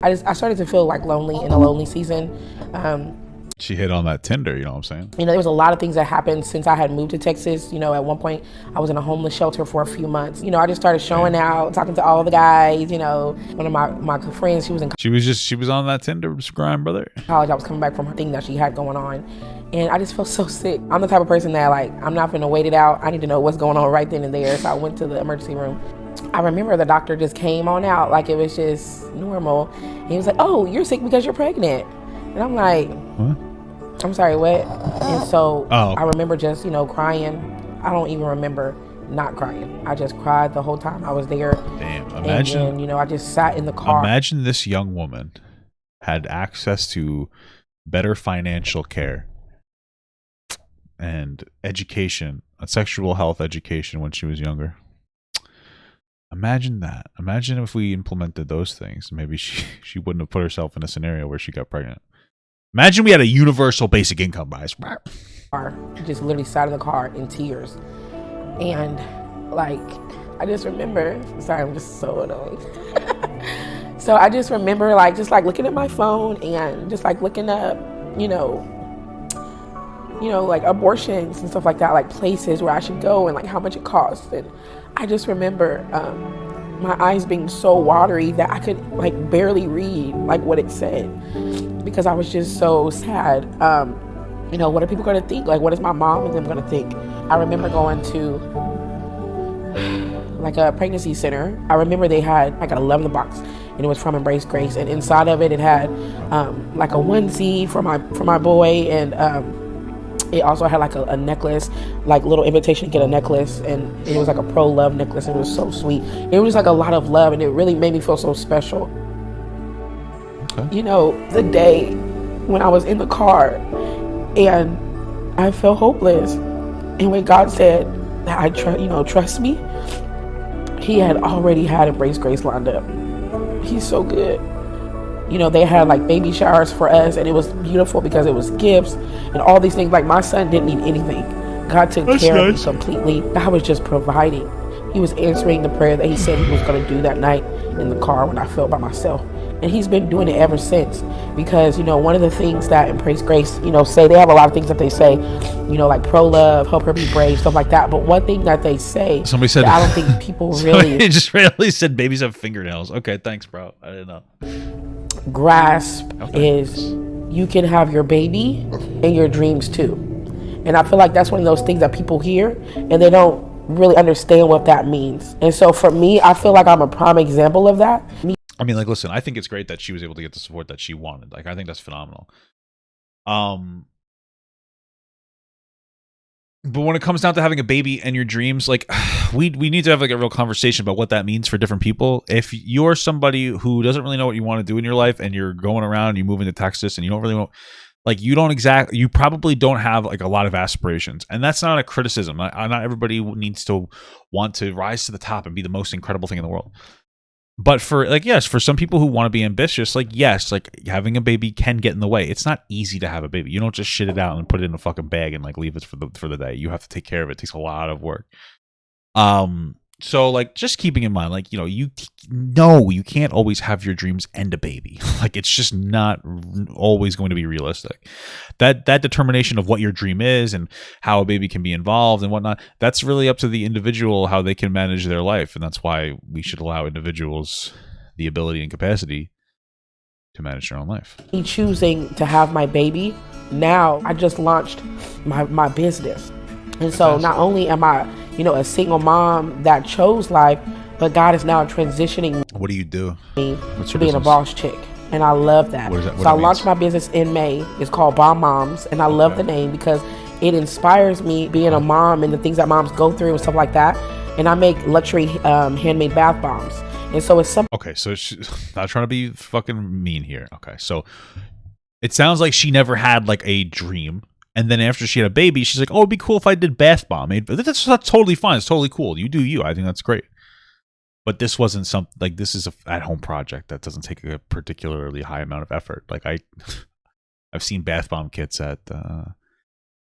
I started to feel like lonely in a lonely season. She hit on that Tinder, you know what I'm saying? There was a lot of things that happened since I had moved to Texas. At one point, I was in a homeless shelter for a few months. I just started showing out, talking to all the guys. One of my friends, she was in She was on that Tinder grind, brother. college. I was coming back from her thing that she had going on. And I just felt so sick. I'm the type of person that, I'm not going to wait it out. I need to know what's going on right then and there. So I went to the emergency room. I remember the doctor just came on out like it was just normal. And he was like, "Oh, you're sick because you're pregnant." And I'm like, "What? I'm sorry, what?" And so I remember just, crying. I don't even remember not crying. I just cried the whole time I was there. Damn, imagine. And then, I just sat in the car. Imagine this young woman had access to better financial care and education, sexual health education when she was younger. Imagine that. Imagine if we implemented those things. Maybe she wouldn't have put herself in a scenario where she got pregnant. Imagine we had a universal basic income, guys. Just literally sat in the car in tears. And I just remember, sorry, I'm just so annoying. So I just remember just looking at my phone and just looking up, abortions and stuff like that, places where I should go and how much it costs. And I just remember my eyes being so watery that I could barely read what it said, because I was just so sad. What are people going to think? What is my mom and them going to think? I remember going to a pregnancy center. I remember they had a 11 box, and it was from Embrace Grace, and inside of it had a onesie for my boy, and it also had a necklace, little invitation to get a necklace, and it was a pro-love necklace. It was so sweet. It was a lot of love, and it really made me feel so special. Okay. The day when I was in the car and I felt hopeless, and when God said that trust me, He had already had Embrace Grace lined up. He's so good. you know, they had like baby showers for us, and it was beautiful because it was gifts and all these things. Like my son didn't need anything. God took care of me completely. God was just providing. He was answering the prayer that he said he was going to do that night in the car when I felt by myself. And he's been doing it ever since. Because, you know, one of the things that in Praise Grace, you know, say, they have a lot of things that they say, you know, like pro-love, help her be brave, stuff like that. But one thing that they say, somebody said, I don't think people really it just randomly said babies have fingernails. Okay, thanks, bro. I didn't know. Grasp is you can have your baby and your dreams too. And I feel like that's one of those things that people hear and they don't really understand what that means. And so for me, I feel like I'm a prime example of that. I mean, like, listen, I think it's great that she was able to get the support that she wanted. Like, I think that's phenomenal. But when it comes down to having a baby and your dreams, like, we need to have like a real conversation about what that means for different people. If you're somebody who doesn't really know what you want to do in your life and you're going around, you move into Texas and you don't really know, like, you probably don't have like a lot of aspirations. And that's not a criticism. Not everybody needs to want to rise to the top and be the most incredible thing in the world. But for, like, yes, for some people who want to be ambitious, like, yes, like, having a baby can get in the way. It's not easy to have a baby. You don't just shit it out and put it in a fucking bag and like leave it for the day. You have to take care of it. It takes a lot of work. So, like, just keeping in mind, like, you know, you can't always have your dreams and a baby. Like, it's just not always going to be realistic. That determination of what your dream is and how a baby can be involved and whatnot, that's really up to the individual, how they can manage their life. And that's why we should allow individuals the ability and capacity to manage their own life. Me choosing to have my baby, now I just launched my business. And so not only am I, you know, a single mom that chose life, but God is now transitioning What do you do? me to being a boss chick. And I love that. What is that? What So I that launched my business in May. It's called Bomb Moms. And I love the name because it inspires me being a mom and the things that moms go through and stuff like that. And I make luxury handmade bath bombs. And so it's something. Okay, so she's not trying to be fucking mean here. Okay, so it sounds like she never had like a dream. And then after she had a baby, she's like, oh, it'd be cool if I did bath bomb. That's totally fine. It's totally cool. You do you. I think that's great. But this wasn't something, like, this is a at-home project that doesn't take a particularly high amount of effort. Like, I've seen bath bomb kits at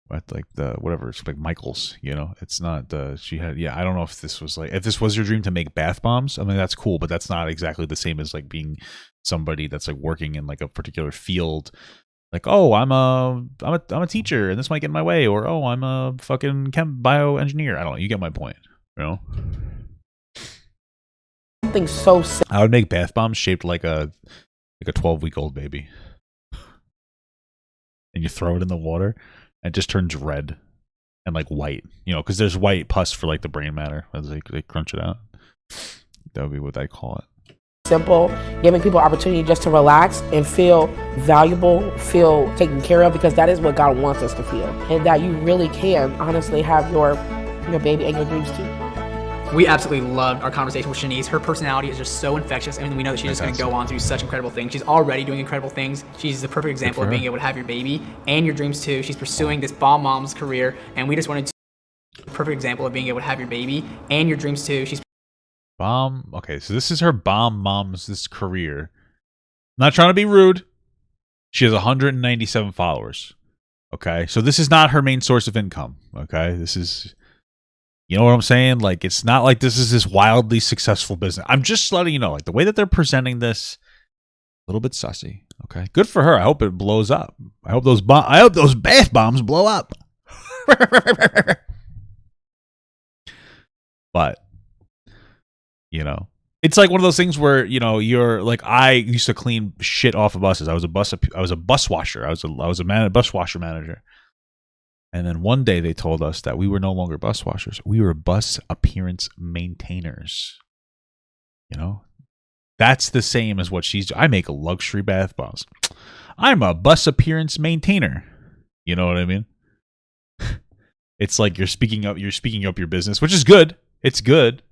like the whatever, it's like Michael's, you know. It's not she had, yeah, I don't know if this was your dream to make bath bombs. I mean, that's cool, but that's not exactly the same as like being somebody that's like working in like a particular field. Like, oh, I'm a teacher and this might get in my way, or oh, I'm a fucking bioengineer. I don't know. You get my point, you know. Something so simple. I would make bath bombs shaped like a 12-week-old baby, and you throw it in the water, and it just turns red and like white, you know, because there's white pus for like the brain matter as they crunch it out. That would be what I call it. Simple, giving people opportunity just to relax and feel valuable, feel taken care of, because that is what God wants us to feel, and that you really can honestly have your baby and your dreams too. We absolutely loved our conversation with Shanice. Her personality is just so infectious, and we know that she's just going to go on to do such incredible things. She's already doing incredible things. She's the perfect example of being able to have your baby and your dreams too. She's pursuing this Bomb Moms career, and we just wanted to perfect example of being able to have your baby and your dreams too. She's Okay, so this is her Bomb Moms, this career. Not trying to be rude. She has 197 followers. Okay, so this is not her main source of income. Okay, this is, you know what I'm saying? Like, it's not like this is this wildly successful business. I'm just letting you know, like, the way that they're presenting this, a little bit sussy. Okay, good for her. I hope it blows up. I hope those bath bombs blow up. But, you know, it's like one of those things where, you know, you're like, I used to clean shit off of buses. I was a bus washer. I was a bus washer manager. And then one day they told us that we were no longer bus washers. We were bus appearance maintainers. You know, that's the same as what she's. I make luxury bath bombs. I'm a bus appearance maintainer. You know what I mean? It's like you're speaking up your business, which is good. It's good.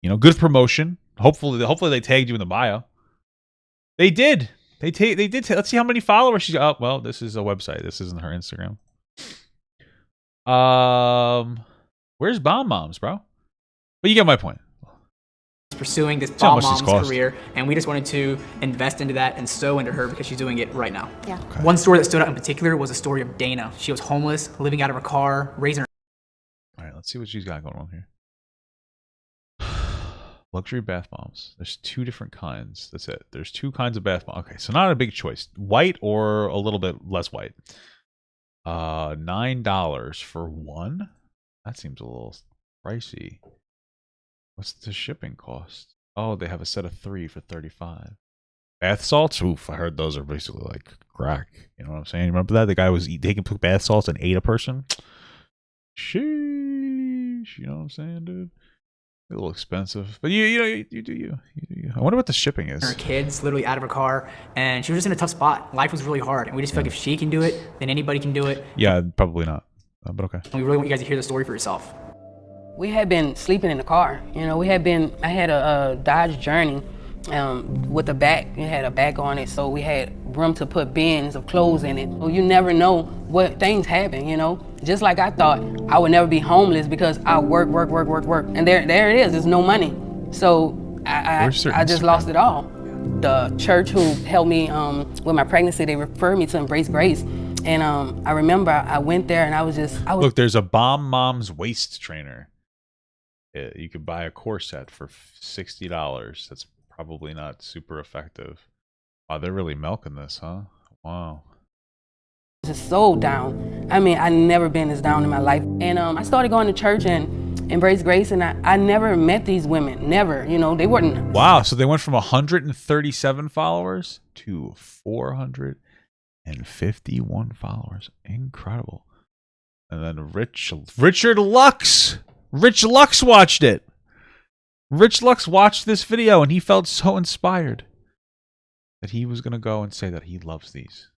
You know, good promotion. Hopefully they tagged you in the bio. They did. They did. Let's see how many followers she's got. Oh, well, this is a website. This isn't her Instagram. Where's Bomb Moms, bro? But you get my point. pursuing this bomb mom's career, and we just wanted to invest into that and sow into her because she's doing it right now. Yeah. Okay. One story that stood out in particular was the story of Dana. She was homeless, living out of her car, raising her. All right, let's see what she's got going on here. Luxury bath bombs. There's 2 different kinds. That's it. There's 2 kinds of bath bombs. Okay, so not a big choice. White or a little bit less white. $9 for one. That seems a little pricey. What's the shipping cost? Oh, they have a set of 3 for $35. Bath salts? Oof, I heard those are basically like crack. You know what I'm saying? Remember that? The guy was taking bath salts and ate a person? Sheesh. You know what I'm saying, dude? A little expensive, but you do you. I wonder what the shipping is. Her kids literally out of her car, and she was just in a tough spot. Life was really hard, and we just feel like if she can do it, then anybody can do it. Yeah, probably not, but okay. And we really want you guys to hear the story for yourself. We had been sleeping in the car. You know, I had a Dodge Journey with a back. It had a back on it, so we had room to put bins of clothes in it. So you never know what things happen, you know? Just like I thought I would never be homeless because I work. And there it is, there's no money. So I just lost it all. The church who helped me with my pregnancy, they referred me to Embrace Grace. And I remember I went there and I was Look, there's a Bomb Mom's waist trainer. You could buy a corset for $60. That's probably not super effective. Wow, they're really milking this, huh? Wow. Just so down. I mean, I never been as down in my life. And I started going to church and Embrace Grace, and I never met these women. Never, you know, they weren't. Wow, so they went from 137 followers to 451 followers. Incredible. And then Richard Lux. Rich Lux watched it. Rich Lux watched this video and he felt so inspired that he was going to go and say that he loves these.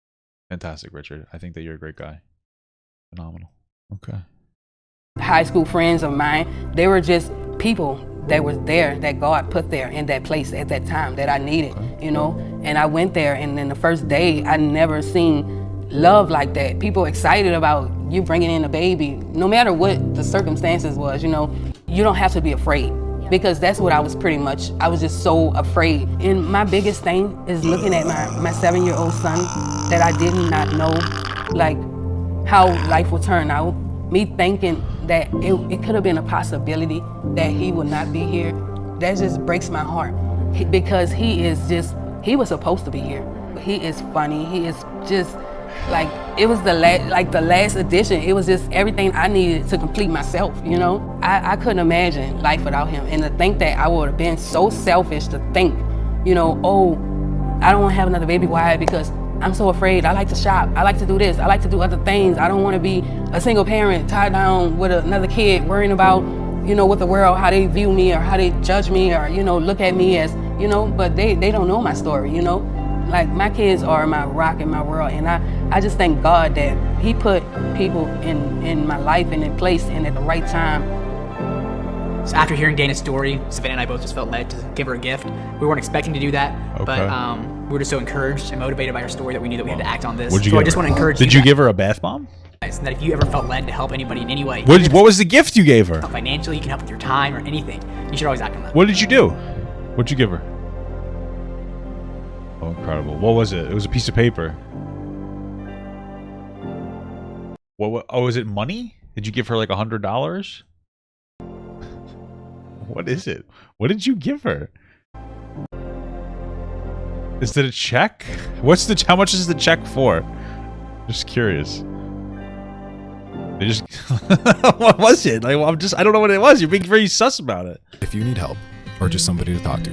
Fantastic, Richard. I think that you're a great guy. Phenomenal. Okay. High school friends of mine, they were just people that was there, that God put there in that place at that time that I needed, you know? And I went there, and then the first day, I never seen love like that. People excited about you bringing in a baby, no matter what the circumstances was, you know? You don't have to be afraid. Because that's what I was I was just so afraid. And my biggest thing is looking at my 7-year-old son that I did not know, like, how life would turn out. Me thinking that it could have been a possibility that he would not be here. That just breaks my heart. Because he was supposed to be here. He is funny, he is just, like, it was the last edition. It was just everything I needed to complete myself, you know? I couldn't imagine life without him. And to think that I would have been so selfish to think, you know, oh, I don't want to have another baby. Why? Because I'm so afraid. I like to shop. I like to do this. I like to do other things. I don't want to be a single parent tied down with another kid worrying about, you know, with the world, how they view me or how they judge me or, you know, look at me as, you know, but they don't know my story, you know? Like, my kids are my rock in my world, and I just thank God that he put people in my life and in place and at the right time. So after hearing Dana's story, Savannah and I both just felt led to give her a gift. We weren't expecting to do that, but we were just so encouraged and motivated by her story that we knew that we had to act on this. So I just want to encourage you. Did you give her a bath bomb? And that if you ever felt led to help anybody in any way. What was the gift you gave her? Financially, you can help with your time or anything. You should always act on that. What did you do? What'd you give her? Oh, incredible. What was it? It was a piece of paper. What? Oh, is it money? Did you give her like $100? What is it? What did you give her? Is it a check? How much is the check for? Just curious. They just what was it? Like, well, I don't know what it was. You're being very sus about it. If you need help or just somebody to talk to,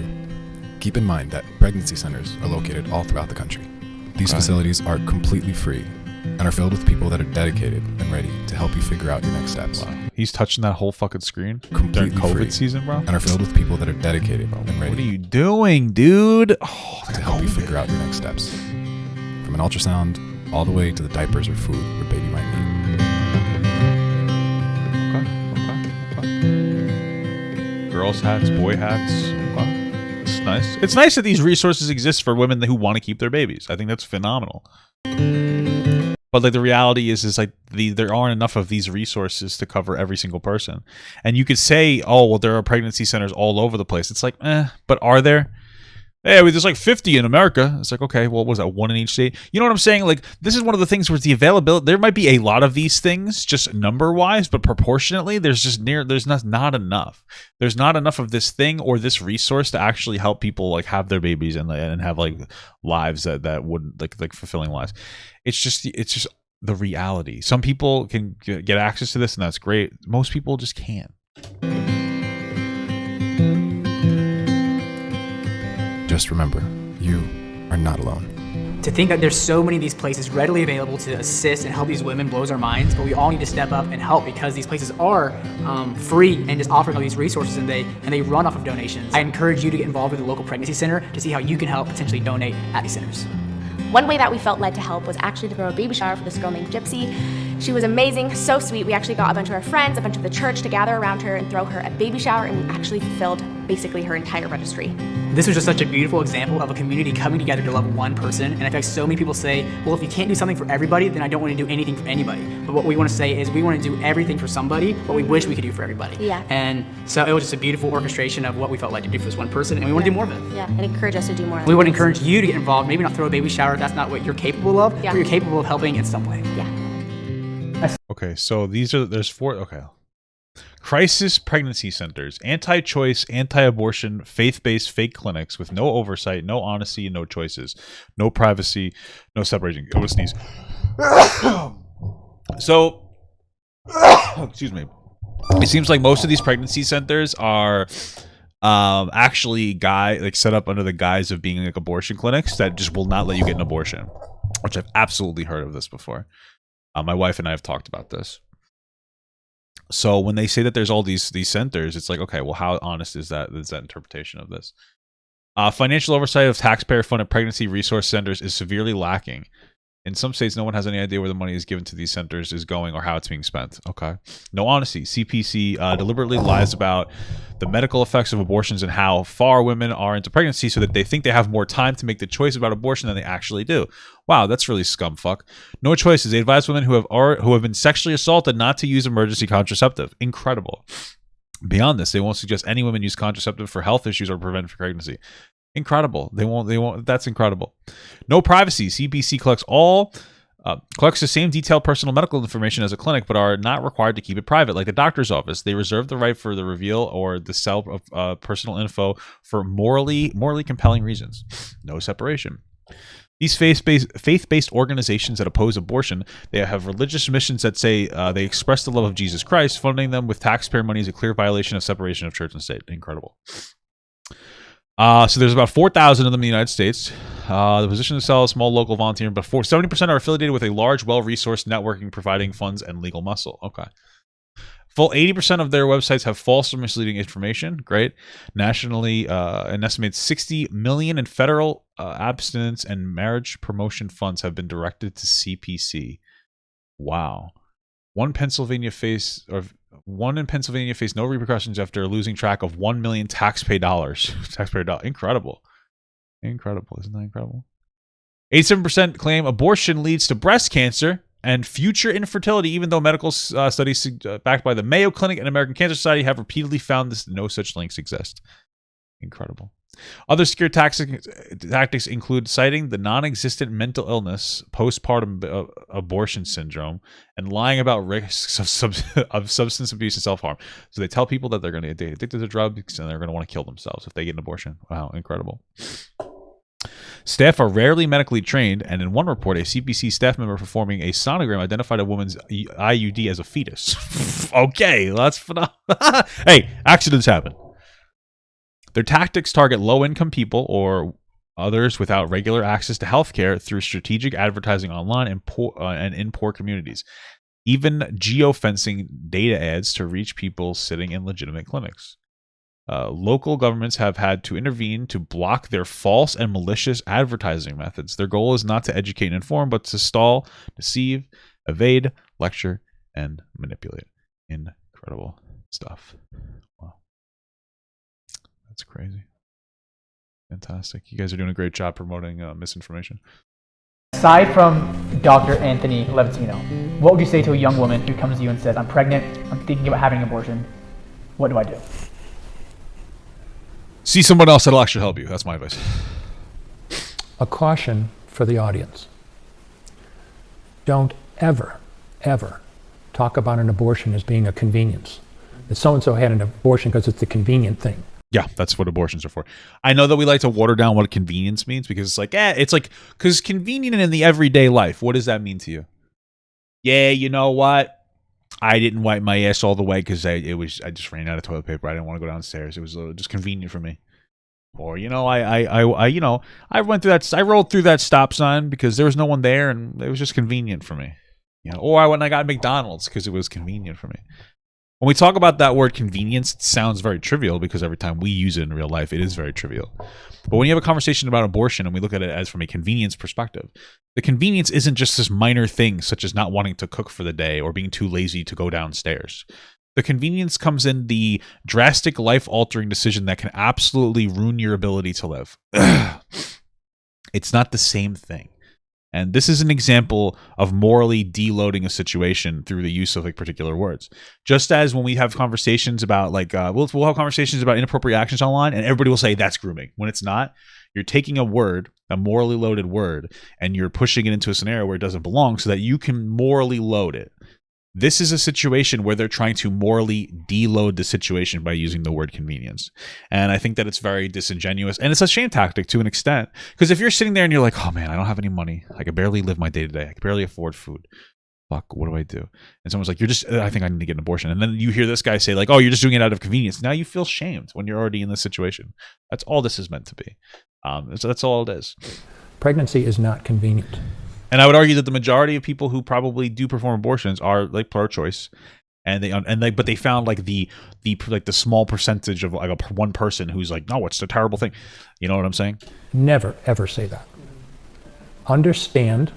keep in mind that pregnancy centers are located all throughout the country. These facilities are completely free and are filled with people that are dedicated and ready to help you figure out your next steps. Wow. He's touching that whole fucking screen completely during COVID free season, bro. And are filled with people that are dedicated and ready. What are you doing, dude? Oh, to help you figure out your next steps. From an ultrasound all the way to the diapers or food your baby might need. Okay. Girls hats, boy hats. Okay. It's nice. It's nice that these resources exist for women who want to keep their babies. I think that's phenomenal. But like the reality is like there aren't enough of these resources to cover every single person. And you could say, oh, well, there are pregnancy centers all over the place. It's like, but are there? Hey, there's like 50 in America. It's like, okay, well, what was that, one in each state? You know what I'm saying? Like, this is one of the things where the availability, there might be a lot of these things, just number-wise, but proportionately, there's not enough. There's not enough of this thing or this resource to actually help people like have their babies and have like lives that wouldn't like fulfilling lives. It's just the reality. Some people can get access to this, and that's great. Most people just can't. Just remember, you are not alone. To think that there's so many of these places readily available to assist and help these women blows our minds, but we all need to step up and help because these places are free and just offering all these resources, and they run off of donations. I encourage you to get involved with the local pregnancy center to see how you can help potentially donate at these centers. One way that we felt led to help was actually to throw a baby shower for this girl named Gypsy. She was amazing, so sweet. We actually got a bunch of our friends, a bunch of the church to gather around her and throw her a baby shower, and we actually fulfilled basically her entire registry. This was just such a beautiful example of a community coming together to love one person. And I feel like so many people say, well, if you can't do something for everybody, then I don't want to do anything for anybody. But what we want to say is we want to do everything for somebody, what we wish we could do for everybody. Yeah. And so it was just a beautiful orchestration of what we felt like to do for this one person, and we want to do more of it. Yeah, and encourage us to do more. We would encourage you to get involved, maybe not throw a baby shower if that's not what you're capable of, but you're capable of helping in some way. Yeah. Okay, so there's 4, okay. Crisis pregnancy centers, anti-choice, anti-abortion, faith-based fake clinics with no oversight, no honesty, no choices, no privacy, no separation. Go to sneeze. So, excuse me. It seems like most of these pregnancy centers are actually set up under the guise of being like abortion clinics that just will not let you get an abortion, which I've absolutely heard of this before. My wife and I have talked about this. So when they say that there's all these centers, it's like, okay, well, how honest is that interpretation of this? Financial oversight of taxpayer-funded pregnancy resource centers is severely lacking. In some states, no one has any idea where the money is given to these centers is going or how it's being spent. Okay. No honesty. CPC deliberately lies about the medical effects of abortions and how far women are into pregnancy so that they think they have more time to make the choice about abortion than they actually do. Wow, that's really scumfuck. No choices. They advise women who have been sexually assaulted not to use emergency contraceptive. Incredible. Beyond this, they won't suggest any women use contraceptive for health issues or prevent pregnancy. Incredible. They won't. That's incredible. No privacy. CPC collects the same detailed personal medical information as a clinic, but are not required to keep it private, like the doctor's office. They reserve the right for the reveal or the sell of personal info for morally compelling reasons. No separation. These faith-based organizations that oppose abortion, they have religious missions that say they express the love of Jesus Christ. Funding them with taxpayer money is a clear violation of separation of church and state. Incredible. So there's about 4,000 of them in the United States. The position to sell a small local volunteer, but 70% are affiliated with a large, well-resourced networking providing funds and legal muscle. Okay. Full 80% of their websites have false or misleading information. Great. Nationally, an estimated $60 million in federal abstinence and marriage promotion funds have been directed to CPC. Wow. One in Pennsylvania faced no repercussions after losing track of 1 million taxpayer dollars. Incredible. Incredible. Isn't that incredible? 87% claim abortion leads to breast cancer and future infertility, even though medical studies backed by the Mayo Clinic and American Cancer Society have repeatedly found no such links exist. Incredible. Other scare tactics include citing the non-existent mental illness, postpartum abortion syndrome, and lying about risks of substance abuse and self-harm. So they tell people that they're going to get addicted to drugs and they're going to want to kill themselves if they get an abortion. Wow, incredible. Staff are rarely medically trained, and in one report, a CPC staff member performing a sonogram identified a woman's IUD as a fetus. Okay, that's phenomenal. Hey, accidents happen. Their tactics target low-income people or others without regular access to healthcare through strategic advertising online and in poor communities. Even geofencing data ads to reach people sitting in legitimate clinics. Local governments have had to intervene to block their false and malicious advertising methods. Their goal is not to educate and inform, but to stall, deceive, evade, lecture, and manipulate. Incredible stuff. Wow. That's crazy. Fantastic. You guys are doing a great job promoting misinformation. Aside from Dr. Anthony Levitino. What would you say to a young woman who comes to you and says, I'm pregnant, I'm thinking about having an abortion, what do I do? See someone else that'll actually help you. That's my advice. A caution for the audience. Don't ever, ever talk about an abortion as being a convenience. That so-and-so had an abortion because it's a convenient thing. Yeah, that's what abortions are for. I know that we like to water down what convenience means because it's like, because convenient in the everyday life, what does that mean to you? Yeah, you know what? I didn't wipe my ass all the way because I just ran out of toilet paper. I didn't want to go downstairs. It was just convenient for me. Or, I went through that. I rolled through that stop sign because there was no one there, and it was just convenient for me. Or I went and I got McDonald's because it was convenient for me. When we talk about that word convenience, it sounds very trivial because every time we use it in real life, it is very trivial. But when you have a conversation about abortion and we look at it as from a convenience perspective, the convenience isn't just this minor thing such as not wanting to cook for the day or being too lazy to go downstairs. The convenience comes in the drastic life-altering decision that can absolutely ruin your ability to live. It's not the same thing. And this is an example of morally deloading a situation through the use of particular words. Just as when we have conversations about we'll have conversations about inappropriate actions online, and everybody will say that's grooming. When it's not, you're taking a word, a morally loaded word, and you're pushing it into a scenario where it doesn't belong so that you can morally load it. This is a situation where they're trying to morally deload the situation by using the word convenience. And I think that it's very disingenuous. And it's a shame tactic to an extent. Because if you're sitting there and you're like, oh man, I don't have any money. I can barely live my day to day. I can barely afford food. Fuck, what do I do? And someone's like, I think I need to get an abortion. And then you hear this guy say oh, you're just doing it out of convenience. Now you feel shamed when you're already in this situation. That's all this is meant to be. So that's all it is. Pregnancy is not convenient. And I would argue that the majority of people who probably do perform abortions are pro-choice, but they found the small percentage of one person who's no, it's a terrible thing. You know what I'm saying? Never ever say that. Understand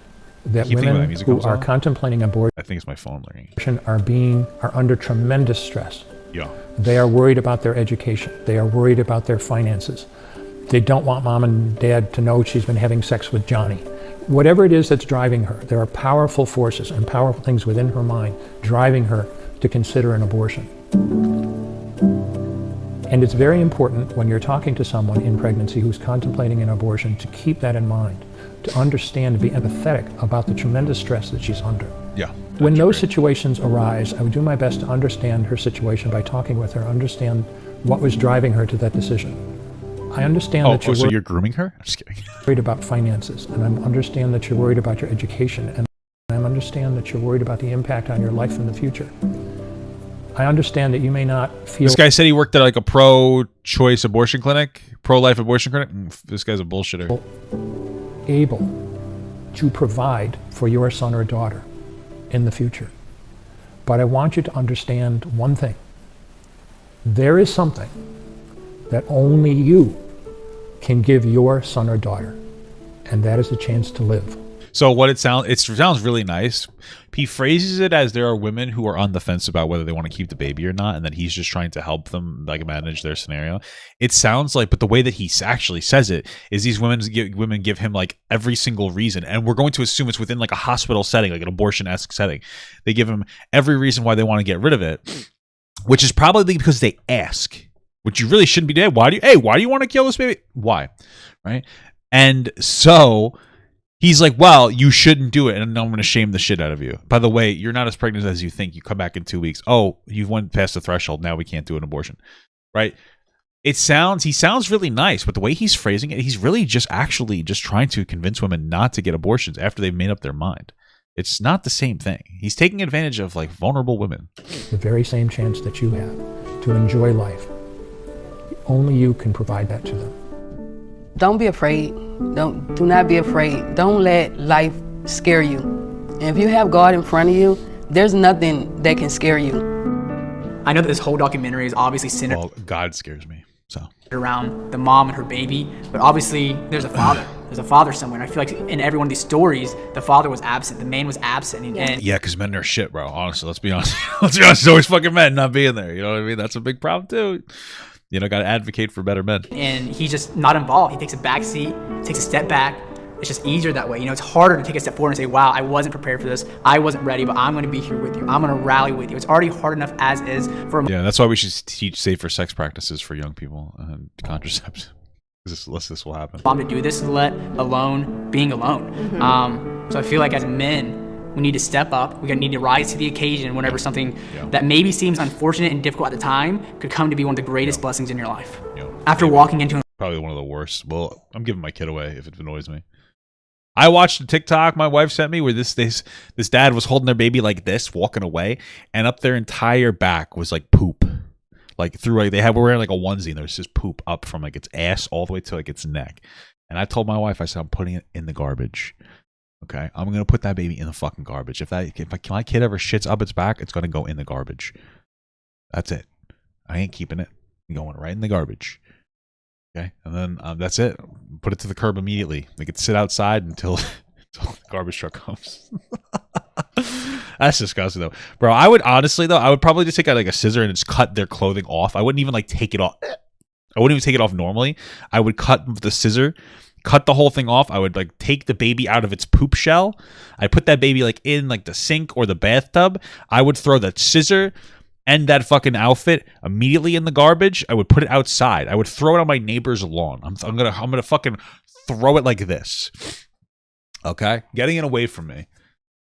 that women who are contemplating abortion, I think it's my phone ringing, are under tremendous stress. Yeah. They are worried about their education. They are worried about their finances. They don't want mom and dad to know she's been having sex with Johnny. Whatever it is that's driving her, there are powerful forces and powerful things within her mind driving her to consider an abortion. And it's very important when you're talking to someone in pregnancy who's contemplating an abortion to keep that in mind, to understand and be empathetic about the tremendous stress that she's under. Yeah. When those situations arise, I would do my best to understand her situation by talking with her, understand what was driving her to that decision. I understand that you're so you're grooming her? I'm just kidding. Worried about finances, and I understand that you're worried about your education, and I understand that you're worried about the impact on your life in the future. I understand that you may not feel... This guy said he worked at a pro-choice abortion clinic, pro-life abortion clinic. This guy's a bullshitter. Able to provide for your son or daughter in the future. But I want you to understand one thing. There is something that only you can give your son or daughter, and that is a chance to live. So what it sounds really nice. He phrases it as there are women who are on the fence about whether they want to keep the baby or not, and that he's just trying to help them manage their scenario. It sounds like, but the way that he actually says it is these women give him every single reason, and we're going to assume it's within a hospital setting, an abortion-esque setting. They give him every reason why they want to get rid of it, which is probably because they ask. Which you really shouldn't be doing. Why do you want to kill this baby? Why? Right? And so he's like, well, you shouldn't do it, and I'm going to shame the shit out of you. By the way, you're not as pregnant as you think. You come back in 2 weeks. Oh, you went past the threshold. Now we can't do an abortion. Right? He sounds really nice, but the way he's phrasing it, he's really just trying to convince women not to get abortions after they've made up their mind. It's not the same thing. He's taking advantage of vulnerable women. The very same chance that you have to enjoy life. Only you can provide that to them. Don't be afraid. Do not be afraid. Don't let life scare you. And if you have God in front of you, there's nothing that can scare you. I know that this whole documentary is obviously centered. Well, God scares me. So around the mom and her baby, but obviously there's a father. There's a father somewhere. And I feel like in every one of these stories, the father was absent. The man was absent. Yeah, because men are shit, bro. Honestly, let's be honest. It's always fucking men not being there. You know what I mean? That's a big problem too. Got to advocate for better men. And he's just not involved. He takes a back seat, takes a step back, It's just easier that way. You know, it's harder to take a step forward and say, wow, I wasn't prepared for this. I wasn't ready, but I'm going to be here with you. I'm going to rally with you. It's already hard enough as is for Yeah, that's why we should teach safer sex practices for young people and contraception. This will happen. Mom to do this, let alone being alone. So I feel like as men, we need to step up. We need to rise to the occasion whenever something that maybe seems unfortunate and difficult at the time could come to be one of the greatest blessings in your life. After walking into probably one of the worst. Well, I'm giving my kid away if it annoys me. I watched a TikTok my wife sent me where this dad was holding their baby like this, walking away, and up their entire back was like poop. Like through like they were wearing like a onesie and there's just poop up from like its ass all the way to like its neck. And I told my wife, I said, I'm putting it in the garbage. Okay, I'm gonna put that baby in the fucking garbage. If my kid ever shits up its back, it's gonna go in the garbage. That's it. I ain't keeping it. I'm going right in the garbage. Okay, and then that's it. Put it to the curb immediately. Make it sit outside until the garbage truck comes. That's disgusting though, bro. I would honestly though, I would probably just take out like a scissor and just cut their clothing off. I wouldn't even like take it off. I wouldn't even take it off normally. I would cut the scissor. Cut the whole thing off. I would like take the baby out of its poop shell. I put that baby like in like the sink or the bathtub. I would throw that scissor and that fucking outfit immediately in the garbage. I would put it outside. I would throw it on my neighbor's lawn. I'm gonna fucking throw it like this. Okay, getting it away from me.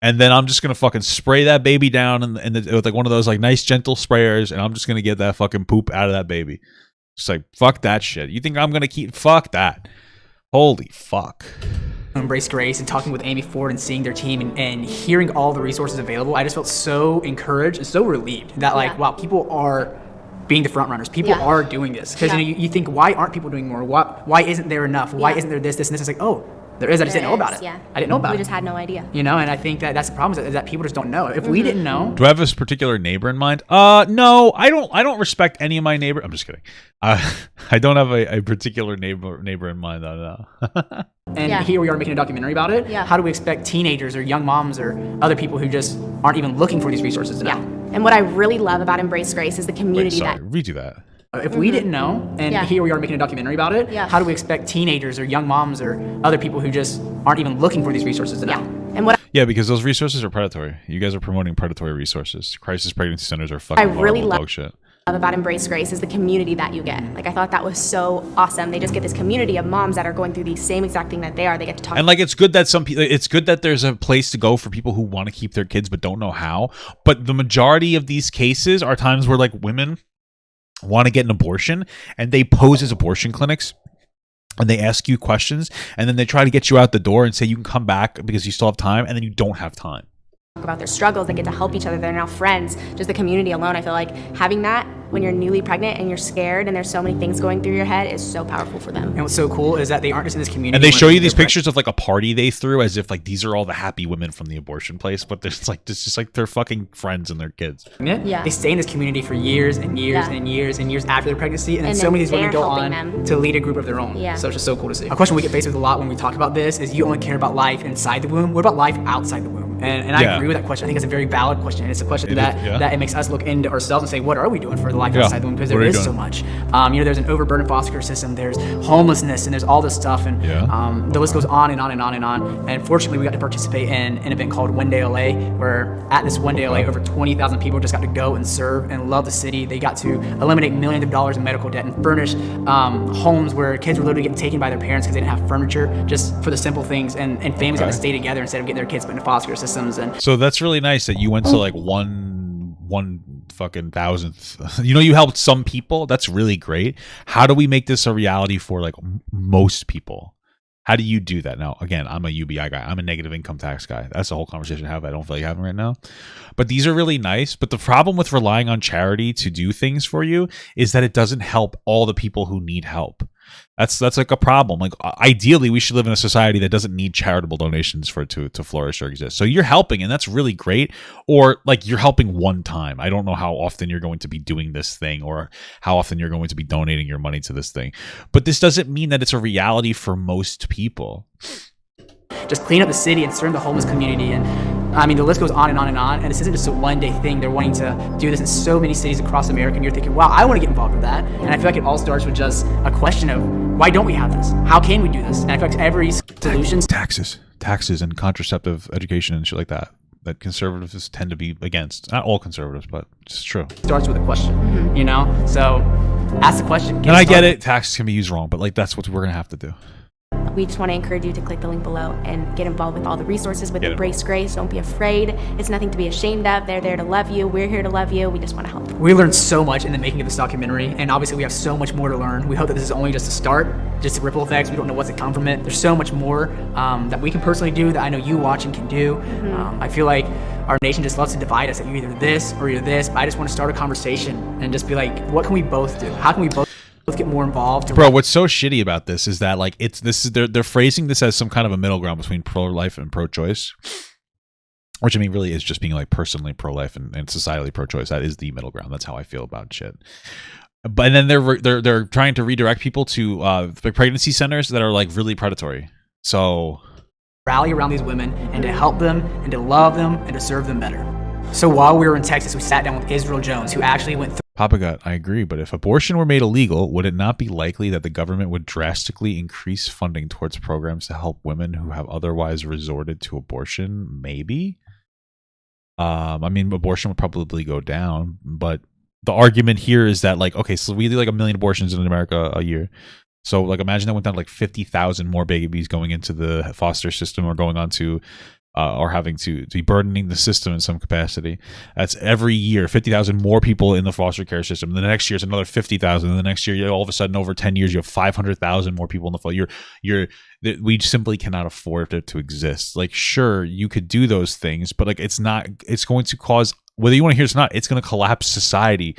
And then I'm just gonna fucking spray that baby down with like one of those like nice gentle sprayers, and I'm just gonna get that fucking poop out of that baby. Just like fuck that shit. You think I'm gonna fuck that? Holy fuck. Embrace Grace and talking with Amy Ford and seeing their team and hearing all the resources available, I just felt so encouraged and so relieved that like, wow, people are being the front runners. People are doing this. Because you know, you think, why aren't people doing more? Why isn't there enough? Why isn't there this, and this? It's like, oh, there is. I just didn't know about it. Yeah. I didn't know about it. We just had no idea. You know, and I think that's the problem is that people just don't know. If we didn't know. Do I have this particular neighbor in mind? No, I don't respect any of my neighbor. I'm just kidding. I don't have a particular neighbor in mind. No. And here we are making a documentary about it. Yeah. How do we expect teenagers or young moms or other people who just aren't even looking for these resources to know? And what I really love about Embrace Grace is the community redo that. If we didn't know, and here we are making a documentary about it, how do we expect teenagers or young moms or other people who just aren't even looking for these resources to know? And what because those resources are predatory. You guys are promoting predatory resources. Crisis pregnancy centers are fucking I really horrible love dog shit. About Embrace Grace is the community that you get. Like I thought that was so awesome. They just get this community of moms that are going through the same exact thing that they are. They get to talk. And like it's good that it's good that there's a place to go for people who want to keep their kids but don't know how. But the majority of these cases are times where like women want to get an abortion and they pose as abortion clinics and they ask you questions and then they try to get you out the door and say you can come back because you still have time, and then you don't have time. About their struggles, they get to help each other. They're now friends. Just the community alone, I feel like having that when you're newly pregnant and you're scared and there's so many things going through your head is so powerful for them. And what's so cool is that they aren't just in this community. And they show you these pictures of like a party they threw as if like these are all the happy women from the abortion place, but there's like it's just like they're fucking friends and their kids. Yeah. They stay in this community for years and years and years and years after their pregnancy, and then so many of these women go on to lead a group of their own. So it's just so cool to see. A question we get faced with a lot when we talk about this is, you only care about life inside the womb. What about life outside the womb? And I agree with that question. I think it's a very valid question. And it's a question that it makes us look into ourselves and say, what are we doing for the life outside the womb? Because there is so much. You know, there's an overburdened foster care system. There's homelessness, and there's all this stuff, and the list goes on and on and on and on. And fortunately, we got to participate in an event called One Day LA, where at this One Day LA, over 20,000 people just got to go and serve and love the city. They got to eliminate millions of dollars in medical debt and furnish homes where kids were literally getting taken by their parents because they didn't have furniture, just for the simple things. And families got to stay together instead of getting their kids put into foster care systems. And so that's really nice that you went to like one fucking thousandth. You know, you helped some people. That's really great. How do we make this a reality for like most people? How do you do that? Now, again, I'm a UBI guy. I'm a negative income tax guy. That's the whole conversation I don't feel like having right now. But these are really nice. But the problem with relying on charity to do things for you is that it doesn't help all the people who need help. That's like a problem. Like ideally, we should live in a society that doesn't need charitable donations for it to flourish or exist. So you're helping, and that's really great. Or like you're helping one time. I don't know how often you're going to be doing this thing, or how often you're going to be donating your money to this thing. But this doesn't mean that it's a reality for most people. Just clean up the city and serve the homeless community. And I mean, the list goes on and on and on, and this isn't just a one-day thing. They're wanting to do this in so many cities across America, and you're thinking, wow, I want to get involved with that. And I feel like it all starts with just a question of, why don't we have this? How can we do this? And I feel like every solution... Taxes and contraceptive education and shit like that conservatives tend to be against. Not all conservatives, but it's true. Starts with a question, you know? So ask the question. And I get it, taxes can be used wrong, but like that's what we're going to have to do. We just want to encourage you to click the link below and get involved with all the resources with Embrace Grace. Don't be afraid. It's nothing to be ashamed of. They're there to love you. We're here to love you. We just want to help. We learned so much in the making of this documentary, and obviously we have so much more to learn. We hope that this is only just a start, just the ripple effects. We don't know what's to come from it. There's so much more that we can personally do that I know you watching can do. I feel like our nation just loves to divide us, that you're either this or you're this, but I just want to start a conversation and just be like, what can we both do? How can we both get more involved? Bro, what's so shitty about this is that like they're phrasing this as some kind of a middle ground between pro-life and pro-choice, which I mean really is just being like personally pro-life and societally pro-choice. That is the middle ground. That's how I feel about shit. But then they're trying to redirect people to pregnancy centers that are like really predatory. So rally around these women and to help them and to love them and to serve them better. So while we were in Texas, we sat down with Israel Jones, who actually went through... Papa Gut, I agree, but if abortion were made illegal, would it not be likely that the government would drastically increase funding towards programs to help women who have otherwise resorted to abortion? Maybe. I mean, abortion would probably go down, but the argument here is that, like, okay, so we do like 1 million abortions in America a year. So, like, imagine that went down to like 50,000 more babies going into the foster system or going on to or having to be burdening the system in some capacity. That's every year, 50,000 more people in the foster care system. The next year is another 50,000. And the next year, all of a sudden, over 10 years, you have 500,000 more people in the foster. We simply cannot afford it to exist. Like, sure, you could do those things, but like, it's going to cause, whether you want to hear it or not, it's going to collapse society.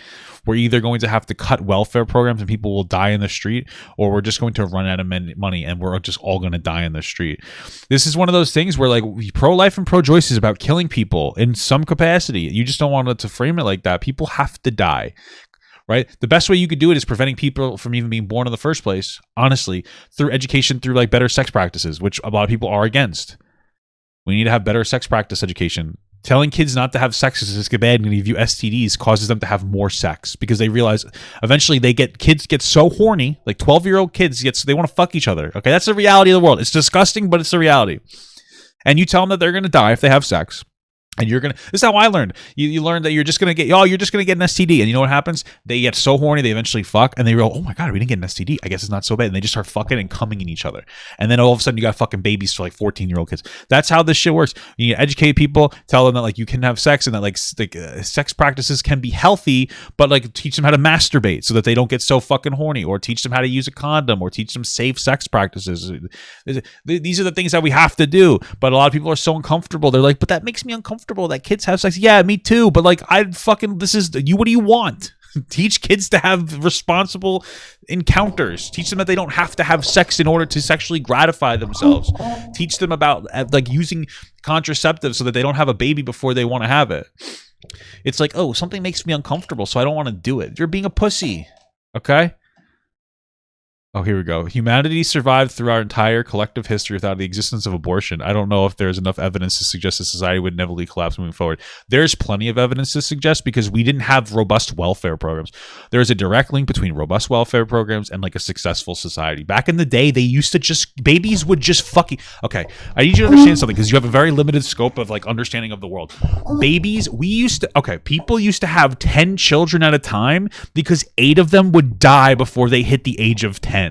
We're either going to have to cut welfare programs and people will die in the street, or we're just going to run out of money and we're just all going to die in the street. This is one of those things where like pro-life and pro-choice is about killing people in some capacity. You just don't want to frame it like that. People have to die. Right? The best way you could do it is preventing people from even being born in the first place, honestly, through education, through like better sex practices, which a lot of people are against. We need to have better sex practice education. Telling kids not to have sex is bad and give you STDs causes them to have more sex because they realize eventually kids get so horny, like 12-year-old kids they want to fuck each other. Okay, that's the reality of the world. It's disgusting, but it's the reality. And you tell them that they're going to die if they have sex. And this is how I learned. You learn that you're just gonna get an STD, and you know what happens? They get so horny, they eventually fuck, and they go, oh my god, we didn't get an STD. I guess it's not so bad. And they just start fucking and coming in each other, and then all of a sudden you got fucking babies for like 14-year-old kids. That's how this shit works. You need to educate people, tell them that like you can have sex and that like sex practices can be healthy, but like teach them how to masturbate so that they don't get so fucking horny, or teach them how to use a condom, or teach them safe sex practices. These are the things that we have to do, but a lot of people are so uncomfortable. They're like, but that makes me uncomfortable that kids have sex. Yeah, me too. But like, what do you want? Teach kids to have responsible encounters. Teach them that they don't have to have sex in order to sexually gratify themselves. Teach them about like using contraceptives so that they don't have a baby before they want to have it. It's like, oh, something makes me uncomfortable, so I don't want to do it. You're being a pussy. Okay? Oh, here we go. Humanity survived through our entire collective history without the existence of abortion. I don't know if there's enough evidence to suggest that society would inevitably collapse moving forward. There's plenty of evidence to suggest because we didn't have robust welfare programs. There's a direct link between robust welfare programs and like a successful society. Back in the day, babies would just fucking... Okay, I need you to understand something because you have a very limited scope of like understanding of the world. Babies, people used to have 10 children at a time because 8 of them would die before they hit the age of 10.